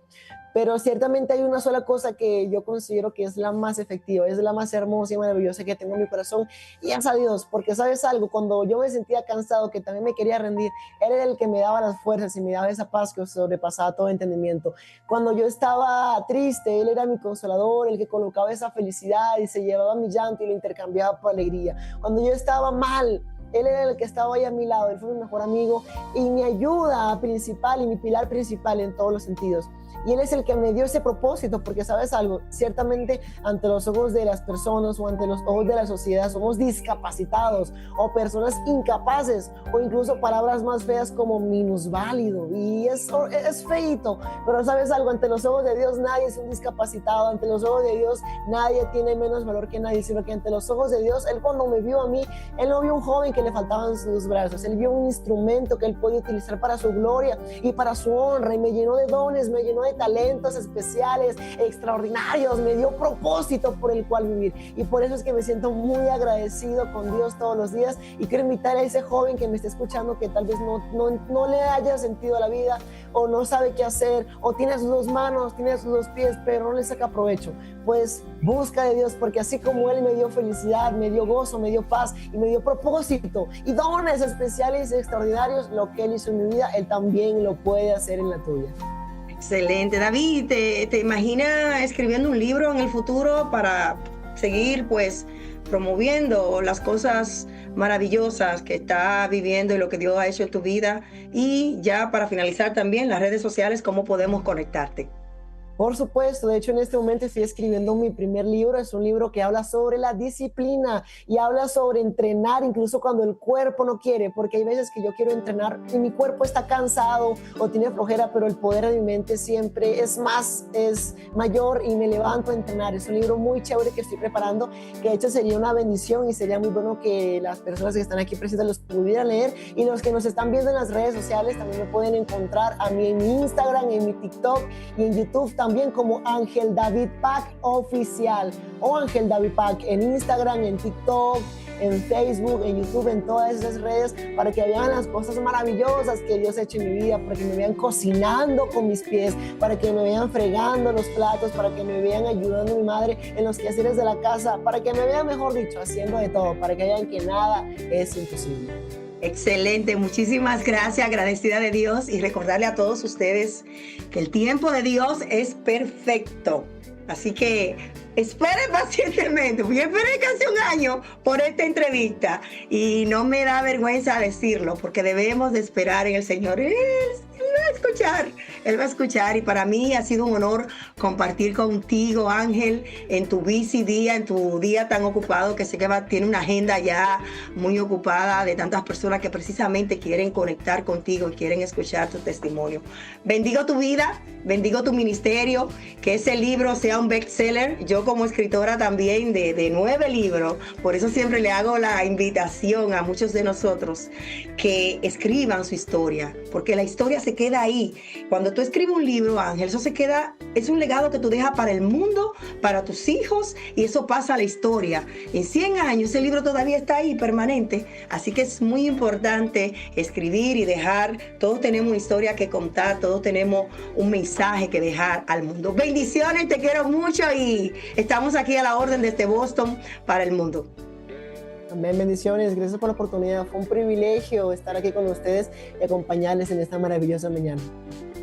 Pero ciertamente hay una sola cosa que yo considero que es la más efectiva, es la más hermosa y maravillosa que tengo en mi corazón, y es a Dios, porque ¿sabes algo? Cuando yo me sentía cansado, que también me quería rendir, Él era el que me daba las fuerzas y me daba esa paz que sobrepasaba todo entendimiento. Cuando yo estaba triste, Él era mi consolador, el que colocaba esa felicidad y se llevaba mi llanto y lo intercambiaba por alegría. Cuando yo estaba mal, Él era el que estaba ahí a mi lado, Él fue mi mejor amigo y mi ayuda principal y mi pilar principal en todos los sentidos. Y Él es el que me dio ese propósito, porque ¿sabes algo? Ciertamente ante los ojos de las personas o ante los ojos de la sociedad somos discapacitados o personas incapaces, o incluso palabras más feas como minusválido, y es feito, pero ¿sabes algo? Ante los ojos de Dios nadie es un discapacitado, ante los ojos de Dios nadie tiene menos valor que nadie, sino que ante los ojos de Dios, Él cuando me vio a mí, Él no vio un joven que le faltaban sus brazos, Él vio un instrumento que Él podía utilizar para su gloria y para su honra, y me llenó de dones, me llenó de talentos especiales, extraordinarios, me dio propósito por el cual vivir, y por eso es que me siento muy agradecido con Dios todos los días. Y quiero invitar a ese joven que me esté escuchando, que tal vez no le haya sentido a la vida, o no sabe qué hacer, o tiene sus dos manos, tiene sus dos pies, pero no le saca provecho. Pues busca de Dios, porque así como Él me dio felicidad, me dio gozo, me dio paz y me dio propósito y dones especiales y extraordinarios, lo que Él hizo en mi vida, Él también lo puede hacer en la tuya. Excelente. David, ¿te imaginas escribiendo un libro en el futuro para seguir pues promoviendo las cosas maravillosas que está viviendo y lo que Dios ha hecho en tu vida? Y ya para finalizar también, las redes sociales, ¿cómo podemos conectarte? Por supuesto, de hecho en este momento estoy escribiendo mi primer libro, es un libro que habla sobre la disciplina y habla sobre entrenar incluso cuando el cuerpo no quiere, porque hay veces que yo quiero entrenar y mi cuerpo está cansado o tiene flojera, pero el poder de mi mente siempre es mayor y me levanto a entrenar. Es un libro muy chévere que estoy preparando, que de hecho sería una bendición y sería muy bueno que las personas que están aquí presentes los pudieran leer, y los que nos están viendo en las redes sociales también me pueden encontrar a mí en mi Instagram, en mi TikTok y en YouTube también como Ángel David Pack Oficial, o Ángel David Pack en Instagram, en TikTok, en Facebook, en YouTube, en todas esas redes, para que vean las cosas maravillosas que Dios ha hecho en mi vida, para que me vean cocinando con mis pies, para que me vean fregando los platos, para que me vean ayudando a mi madre en los quehaceres de la casa, para que me vean, mejor dicho, haciendo de todo, para que vean que nada es imposible. Excelente, muchísimas gracias, agradecida de Dios, y recordarle a todos ustedes que el tiempo de Dios es perfecto. Así que esperen pacientemente. Yo esperé casi un año por esta entrevista y no me da vergüenza decirlo, porque debemos de esperar en el Señor. Él va a escuchar, y para mí ha sido un honor compartir contigo, Ángel, en tu busy día, en tu día tan ocupado, que sé que tiene una agenda ya muy ocupada de tantas personas que precisamente quieren conectar contigo y quieren escuchar tu testimonio. Bendigo tu vida, bendigo tu ministerio, que ese libro sea un bestseller. Yo como escritora también de 9 libros, por eso siempre le hago la invitación a muchos de nosotros que escriban su historia, porque la historia se queda queda ahí. Cuando tú escribes un libro, Ángel, eso se queda, es un legado que tú dejas para el mundo, para tus hijos, y eso pasa a la historia. En 100 años ese libro todavía está ahí, permanente. Así que es muy importante escribir y dejar. Todos tenemos una historia que contar, todos tenemos un mensaje que dejar al mundo. Bendiciones, te quiero mucho y estamos aquí a la orden desde Boston para el mundo. Amén, bendiciones, gracias por la oportunidad. Fue un privilegio estar aquí con ustedes y acompañarles en esta maravillosa mañana.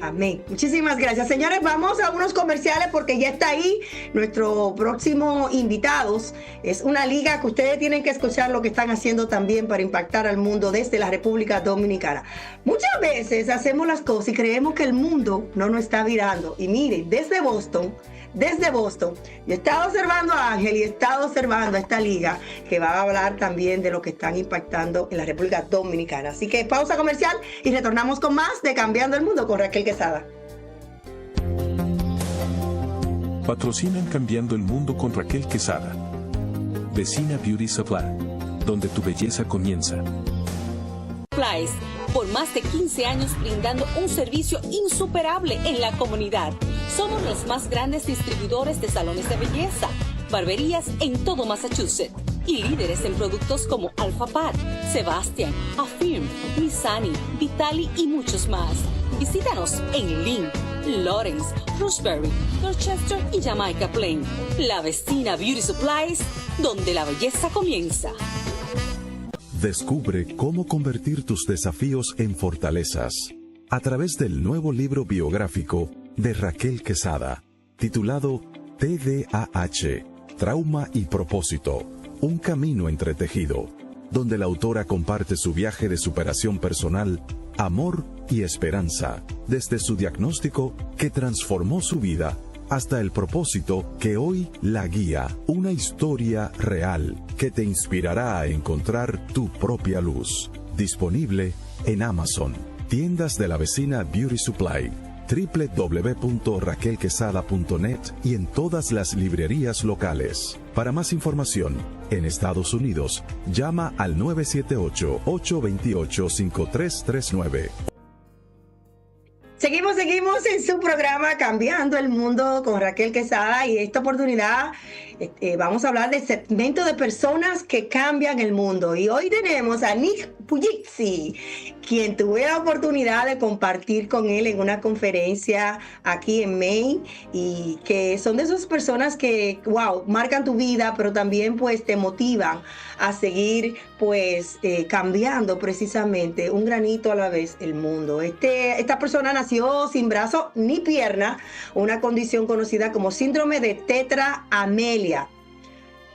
Amén. Muchísimas gracias. Señores, vamos a unos comerciales porque ya está ahí nuestro próximo invitados. Es una liga que ustedes tienen que escuchar lo que están haciendo también para impactar al mundo desde la República Dominicana. Muchas veces hacemos las cosas y creemos que el mundo no nos está mirando. Y miren, desde Boston, yo he estado observando a Ángel y he estado observando a esta liga que va a hablar también de lo que están impactando en la República Dominicana. Así que pausa comercial y retornamos con más de Cambiando el Mundo con Raquel Quesada. Patrocinan Cambiando el Mundo con Raquel Quesada. Vecina Beauty Supply, donde tu belleza comienza. Supplies, por más de 15 años brindando un servicio insuperable en la comunidad. Somos los más grandes distribuidores de salones de belleza, barberías en todo Massachusetts y líderes en productos como Alpha Pat, Sebastian, Affirm, Missani, Vitali y muchos más. Visítanos en Lynn, Lawrence, Roxbury, Dorchester y Jamaica Plain. La Vecina Beauty Supplies, donde la belleza comienza. Descubre cómo convertir tus desafíos en fortalezas a través del nuevo libro biográfico de Raquel Quesada, titulado TDAH, Trauma y Propósito, un camino entretejido, donde la autora comparte su viaje de superación personal, amor y esperanza, desde su diagnóstico que transformó su vida hasta el propósito que hoy la guía, una historia real que te inspirará a encontrar tu propia luz. Disponible en Amazon, tiendas de la Vecina Beauty Supply, www.raquelquesada.net y en todas las librerías locales. Para más información, en Estados Unidos, llama al 978-828-5339. Seguimos en su programa Cambiando el Mundo con Raquel Quesada y esta oportunidad vamos a hablar del segmento de personas que cambian el mundo. Y hoy tenemos a Nick Bujitsi, quien tuve la oportunidad de compartir con él en una conferencia aquí en Maine y que son de esas personas que, wow, marcan tu vida, pero también pues te motivan a seguir pues cambiando precisamente un granito a la vez el mundo. Esta persona nació sin brazo ni pierna, una condición conocida como síndrome de tetraamelia.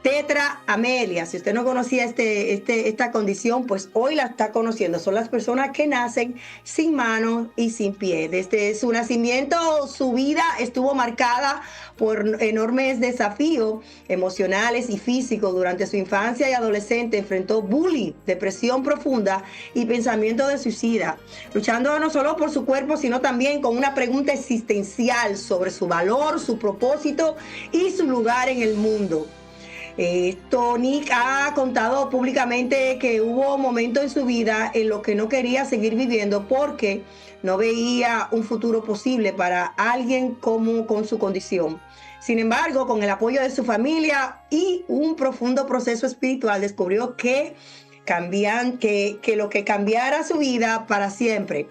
Tetraamelia, si usted no conocía esta condición, pues hoy la está conociendo. Son las personas que nacen sin manos y sin pie. Desde su nacimiento, su vida estuvo marcada por enormes desafíos emocionales y físicos. Durante su infancia y adolescente enfrentó bullying, depresión profunda y pensamiento de suicida, luchando no solo por su cuerpo, sino también con una pregunta existencial sobre su valor, su propósito y su lugar en el mundo. Nick ha contado públicamente que hubo momentos en su vida en los que no quería seguir viviendo porque no veía un futuro posible para alguien como con su condición. Sin embargo, con el apoyo de su familia y un profundo proceso espiritual, descubrió que lo que cambiara su vida para siempre.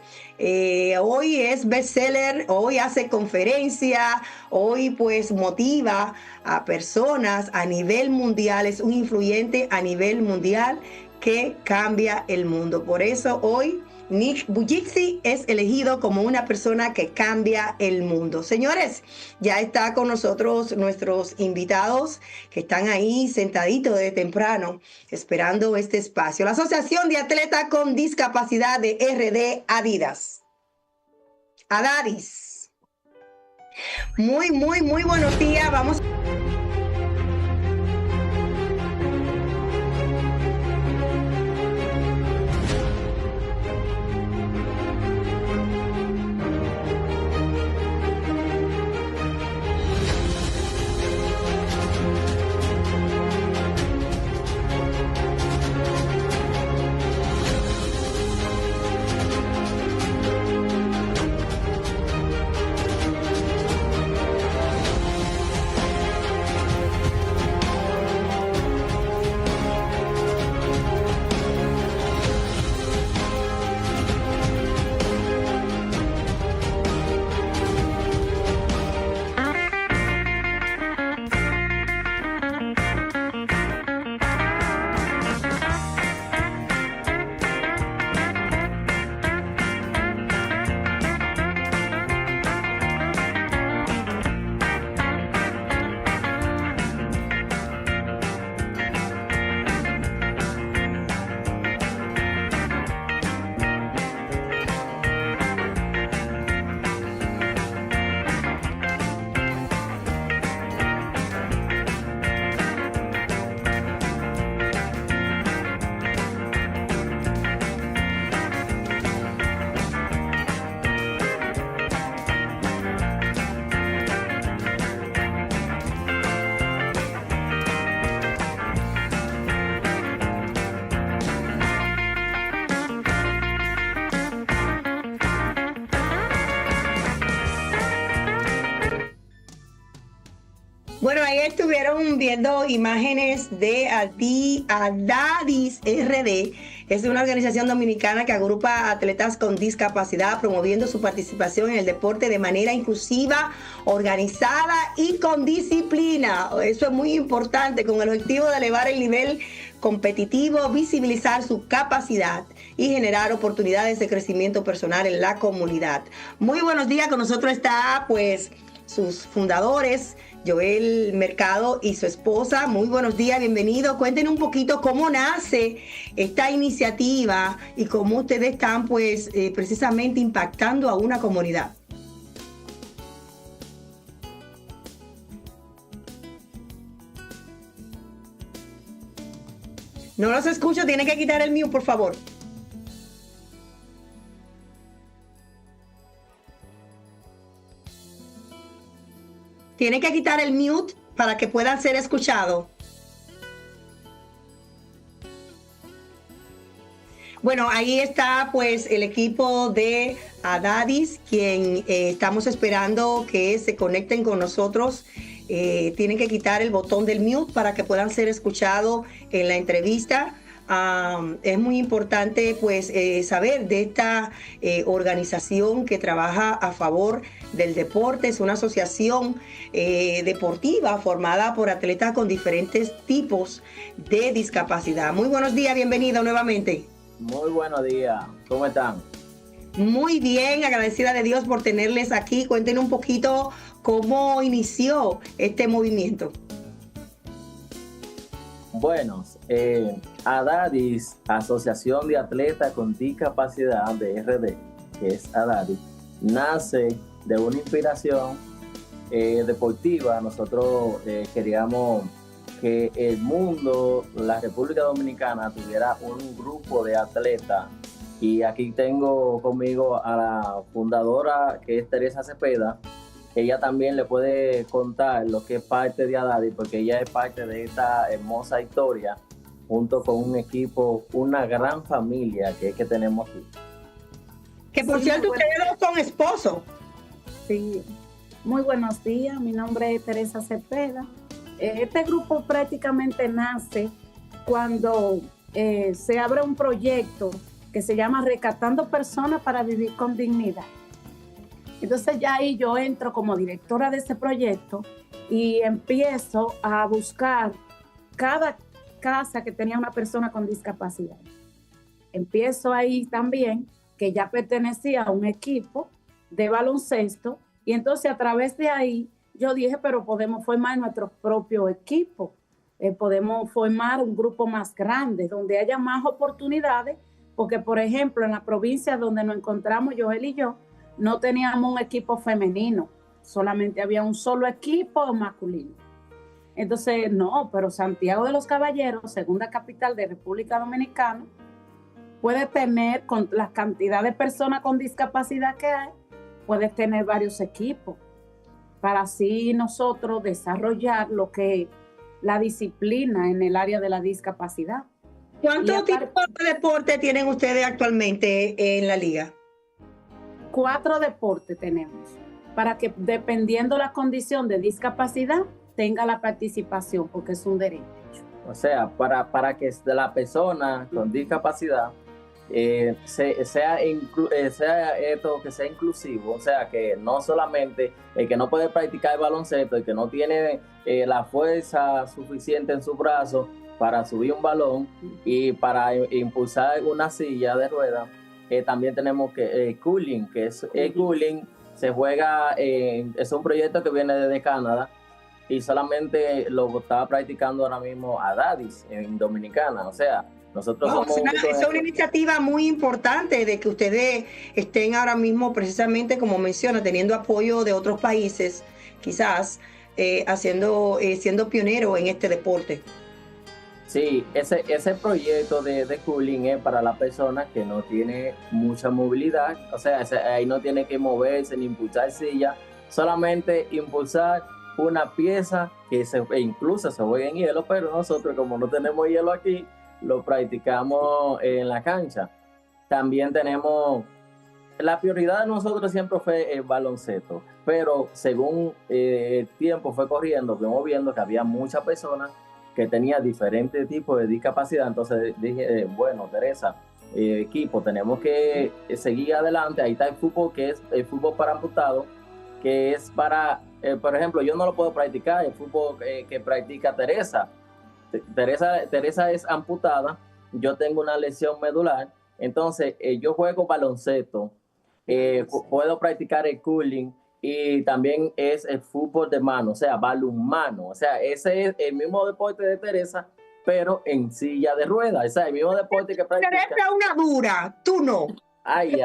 Hoy es bestseller, hoy hace conferencias, hoy pues motiva a personas a nivel mundial, es un influyente a nivel mundial que cambia el mundo. Por eso hoy Nick Bujitsi es elegido como una persona que cambia el mundo. Señores, ya está con nosotros nuestros invitados que están ahí sentaditos de temprano esperando este espacio. La Asociación de Atletas con Discapacidad de RD Adidas. Adadis. Muy buenos días. Vamos. estuvieron viendo imágenes de Adadis RD. Es una organización dominicana que agrupa a atletas con discapacidad, promoviendo su participación en el deporte de manera inclusiva, organizada y con disciplina. Eso es muy importante, con el objetivo de elevar el nivel competitivo, visibilizar su capacidad y generar oportunidades de crecimiento personal en la comunidad. Muy buenos días, con nosotros está pues sus fundadores, Joel Mercado y su esposa. Muy buenos días, bienvenidos. Cuéntenos un poquito cómo nace esta iniciativa y cómo ustedes están pues precisamente impactando a una comunidad. No los escucho, tienen que quitar el mute, por favor. Tienen que quitar el mute para que puedan ser escuchados. Bueno, ahí está pues el equipo de Adadis, quien estamos esperando que se conecten con nosotros. Tienen que quitar el botón del mute para que puedan ser escuchados en la entrevista. Es muy importante pues saber de esta organización que trabaja a favor del deporte. Es una asociación deportiva formada por atletas con diferentes tipos de discapacidad. Muy buenos días, bienvenido nuevamente. Muy buenos días, ¿cómo están? Muy bien, agradecida de Dios por tenerles aquí. Cuéntenos un poquito cómo inició este movimiento. Bueno, Adadis, Asociación de Atletas con Discapacidad de RD, que es Adadis, nace de una inspiración deportiva. Nosotros queríamos que el mundo, la República Dominicana, tuviera un grupo de atletas. Y aquí tengo conmigo a la fundadora, que es Teresa Cepeda. Ella también le puede contar lo que es parte de Adadis, porque ella es parte de esta hermosa historia, junto con un equipo, una gran familia que tenemos aquí. Que por cierto, ustedes dos son esposos. Sí, muy buenos días, mi nombre es Teresa Cepeda. Este grupo prácticamente nace cuando se abre un proyecto que se llama Rescatando Personas para Vivir con Dignidad. Entonces ya ahí yo entro como directora de ese proyecto y empiezo a buscar cada casa que tenía una persona con discapacidad. Empiezo ahí también, que ya pertenecía a un equipo de baloncesto, y entonces a través de ahí yo dije, pero podemos formar nuestro propio equipo, podemos formar un grupo más grande, donde haya más oportunidades, porque por ejemplo en la provincia donde nos encontramos Joel y yo, no teníamos un equipo femenino, solamente había un solo equipo masculino. Entonces, no, pero Santiago de los Caballeros, segunda capital de República Dominicana, puede tener, con la cantidad de personas con discapacidad que hay, puede tener varios equipos, para así nosotros desarrollar lo que es la disciplina en el área de la discapacidad. ¿Cuántos tipos de deporte tienen ustedes actualmente en la liga? 4 deportes tenemos, para que dependiendo la condición de discapacidad tenga la participación, porque es un derecho. O sea, para que la persona con discapacidad sea inclusivo, o sea, que no solamente el que no puede practicar el baloncesto, el que no tiene la fuerza suficiente en su brazo para subir un balón y para impulsar una silla de ruedas. También tenemos que curling, que es el curling se juega, es un proyecto que viene desde Canadá y solamente lo estaba practicando ahora mismo Adadis en Dominicana. O sea, nosotros somos es una iniciativa muy importante de que ustedes estén ahora mismo precisamente, como menciona, teniendo apoyo de otros países, quizás siendo pionero en este deporte. Sí, ese proyecto de curling es para las personas que no tienen mucha movilidad, o sea, ahí no tiene que moverse ni impulsar silla, solamente impulsar una pieza que incluso se juega en hielo, pero nosotros como no tenemos hielo aquí, lo practicamos en la cancha. También tenemos la prioridad de nosotros siempre fue el baloncesto, pero según el tiempo fue corriendo, fuimos viendo que había muchas personas que tenían diferentes tipos de discapacidad. Entonces dije, bueno, Teresa, equipo, tenemos que seguir adelante. Ahí está el fútbol, que es el fútbol para amputados, que es para, por ejemplo, yo no lo puedo practicar, el fútbol que practica Teresa. Teresa es amputada, yo tengo una lesión medular, entonces yo juego baloncesto, puedo practicar el curling y también es el fútbol de mano, o sea, balonmano, o sea, ese es el mismo deporte de Teresa, pero en silla de ruedas, o sea, el mismo deporte que practica. Teresa una dura, tú no. Ay.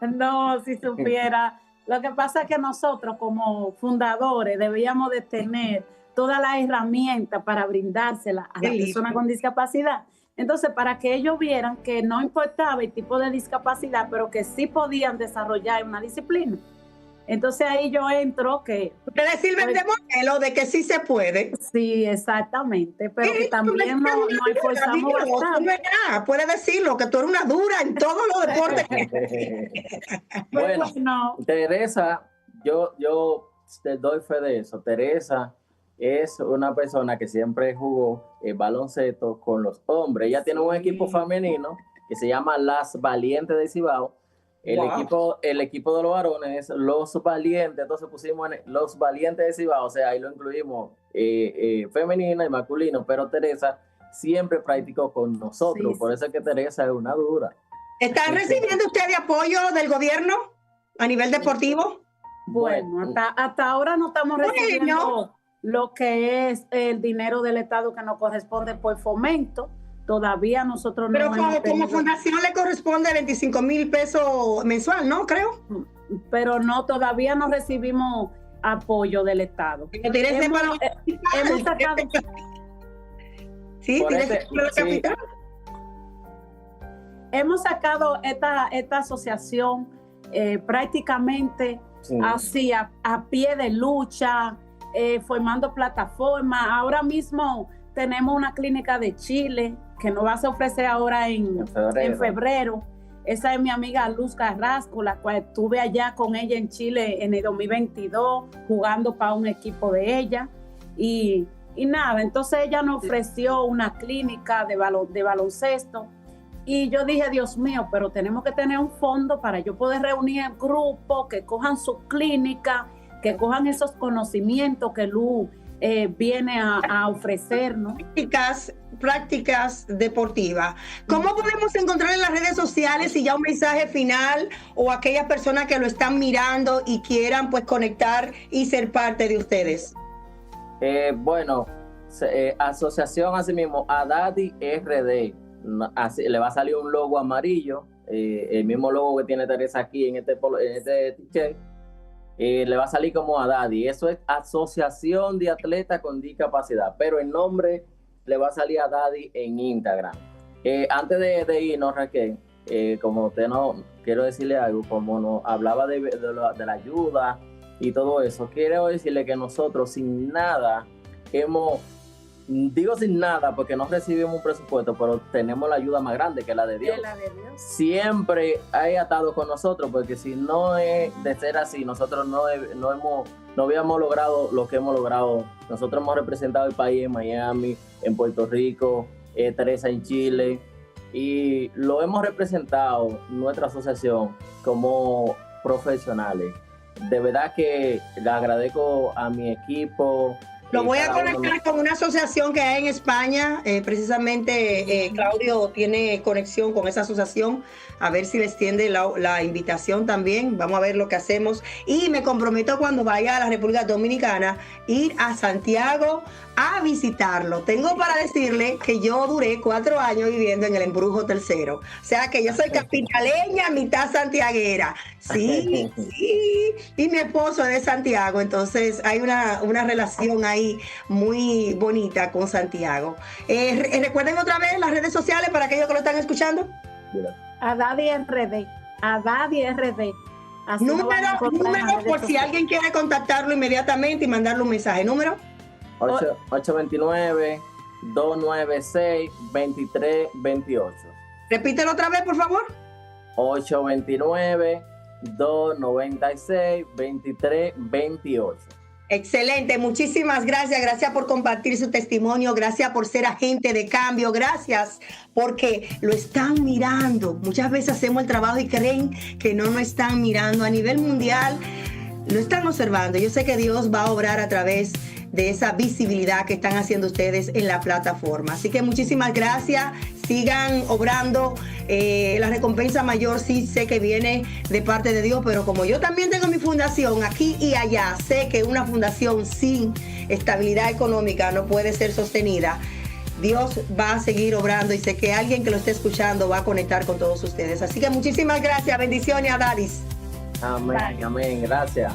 No, si supiera. Lo que pasa es que nosotros como fundadores debíamos de tener todas las herramientas para brindárselas a las personas con discapacidad. Entonces, para que ellos vieran que no importaba el tipo de discapacidad, pero que sí podían desarrollar una disciplina. Entonces ahí yo entro que... Ustedes sirven de modelo de que sí se puede. Sí, exactamente, pero que también nos esforzamos bastante. Puedes decirlo, que tú eres una dura en todos los deportes. Bueno, Teresa, yo te doy fe de eso. Teresa es una persona que siempre jugó el baloncesto con los hombres. Ella tiene un equipo femenino que se llama Las Valientes de Cibao. El equipo de los varones es Los Valientes, entonces pusimos Los Valientes de Cibao, o sea, ahí lo incluimos femenina y masculino, pero Teresa siempre practicó con nosotros, por eso es que Teresa es una dura. ¿Están recibiendo ustedes apoyo del gobierno a nivel deportivo? Bueno, hasta ahora no estamos recibiendo lo que es el dinero del Estado que nos corresponde por fomento. Todavía nosotros no. Pero como fundación le corresponde 25,000 pesos mensual, ¿no? Creo. Pero no, todavía no recibimos apoyo del Estado. Hemos sacado. Sí, capital. Hemos sacado esta asociación prácticamente así a pie de lucha, formando plataformas. Ahora mismo tenemos una clínica de Chile que nos va a ofrecer ahora en febrero. Esa es mi amiga Luz Carrasco, la cual estuve allá con ella en Chile en el 2022, jugando para un equipo de ella. Y nada, entonces ella nos ofreció una clínica de baloncesto. Y yo dije, Dios mío, pero tenemos que tener un fondo para yo poder reunir el grupo, que cojan su clínica, que cojan esos conocimientos que Luz viene a ofrecernos. Prácticas deportivas. ¿Cómo podemos encontrar en las redes sociales y ya un mensaje final o aquellas personas que lo están mirando y quieran pues conectar y ser parte de ustedes? Bueno, asociación así mismo, Adadi RD, así, le va a salir un logo amarillo, el mismo logo que tiene Teresa aquí en este t-shirt. Le va a salir como Adadi. Eso es Asociación de Atletas con Discapacidad, pero el nombre le va a salir a Daddy en Instagram. Antes de irnos, Raquel, como usted no, quiero decirle algo, como nos hablaba de la ayuda y todo eso, quiero decirle que nosotros sin nada digo sin nada porque no recibimos un presupuesto, pero tenemos la ayuda más grande que la de Dios. Siempre ha estado con nosotros, porque si no es de ser así, nosotros no habíamos logrado lo que hemos logrado. Nosotros hemos representado el país en Miami, en Puerto Rico, Teresa en Chile, y lo hemos representado nuestra asociación como profesionales. De verdad que le agradezco a mi equipo. Lo voy a conectar con una asociación que hay en España, precisamente Claudio tiene conexión con esa asociación, a ver si le extiende la invitación también, vamos a ver lo que hacemos, y me comprometo cuando vaya a la República Dominicana, ir a Santiago a visitarlo. Tengo para decirle que yo duré 4 años viviendo en el Embrujo Tercero, o sea que yo soy capitaleña, mitad santiaguera, sí, y mi esposo es de Santiago, entonces hay una relación ahí muy bonita con Santiago. Recuerden otra vez las redes sociales para aquellos que lo están escuchando. Adadi RD. Número por si alguien quiere contactarlo inmediatamente y mandarle un mensaje. Número 829-296-2328. Repítelo otra vez, por favor. 829-296-2328. Excelente, muchísimas gracias. Gracias por compartir su testimonio. Gracias por ser agente de cambio. Gracias porque lo están mirando. Muchas veces hacemos el trabajo y creen que no nos están mirando. A nivel mundial lo están observando. Yo sé que Dios va a obrar a través de esa visibilidad que están haciendo ustedes en la plataforma. Así que muchísimas gracias. Sigan obrando. La recompensa mayor sí sé que viene de parte de Dios, pero como yo también tengo mi fundación aquí y allá, sé que una fundación sin estabilidad económica no puede ser sostenida. Dios va a seguir obrando y sé que alguien que lo esté escuchando va a conectar con todos ustedes. Así que muchísimas gracias. Bendiciones a Dadis. Amén, amén, gracias.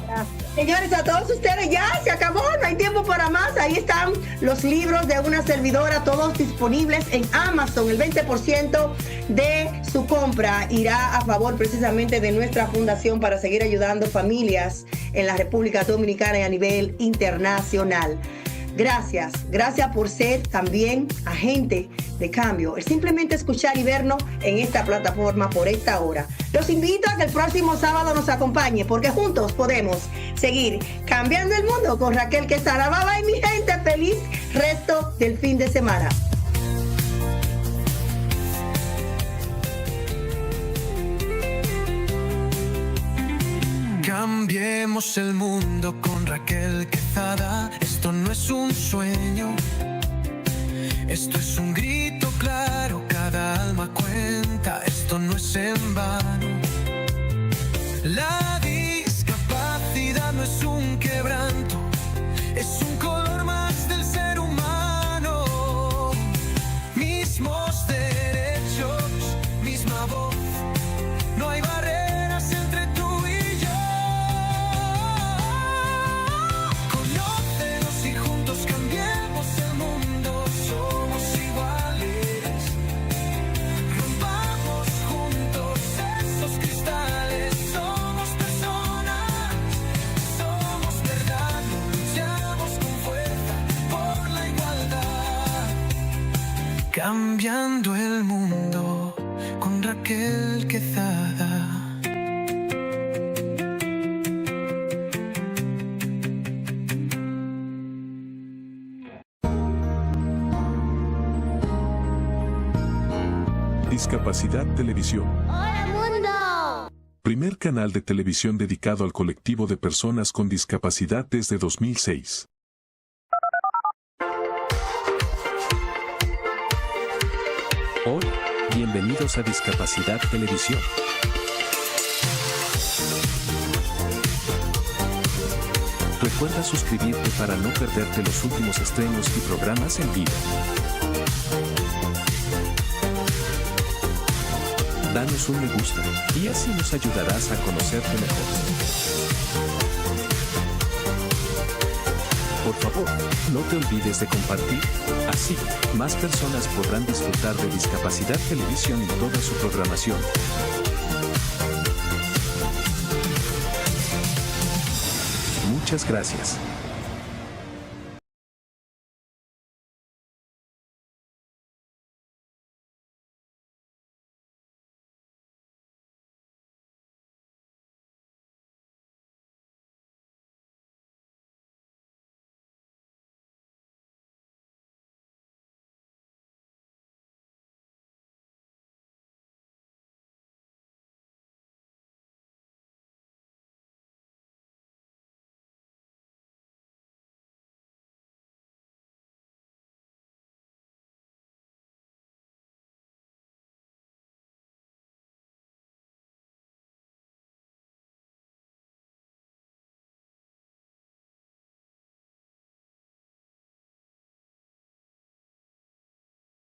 Señores, a todos ustedes ya se acabó, no hay tiempo para más. Ahí están los libros de una servidora, todos disponibles en Amazon. El 20% de su compra irá a favor precisamente de nuestra fundación para seguir ayudando familias en la República Dominicana y a nivel internacional. Gracias, gracias por ser también agente de cambio. El simplemente escuchar y vernos en esta plataforma por esta hora. Los invito a que el próximo sábado nos acompañe porque juntos podemos seguir cambiando el mundo con Raquel Quesada. Bye bye, mi gente. Feliz resto del fin de semana. Cambiemos el mundo con Raquel Quesada. Esto no es un sueño, esto es un grito claro. Cada alma cuenta, esto no es en vano. La discapacidad no es un quebranto, es un color más del ser humano. Mismos derechos, misma voz, no hay barreras entre tú y yo. Conócenos y juntos cambiemos el mundo. Somos iguales, rompamos juntos esos cristales. Somos personas, somos verdad, luchamos con fuerza por la igualdad. Cambiando el mundo con Raquel Quesada. Discapacidad Televisión. ¡Hola, mundo! Primer canal de televisión dedicado al colectivo de personas con discapacidad desde 2006. Hola, bienvenidos a Discapacidad Televisión. Recuerda suscribirte para no perderte los últimos estrenos y programas en vivo. Danos un me gusta y así nos ayudarás a conocerte mejor. Por favor, no te olvides de compartir, así más personas podrán disfrutar de Discapacidad Televisión y toda su programación. Muchas gracias.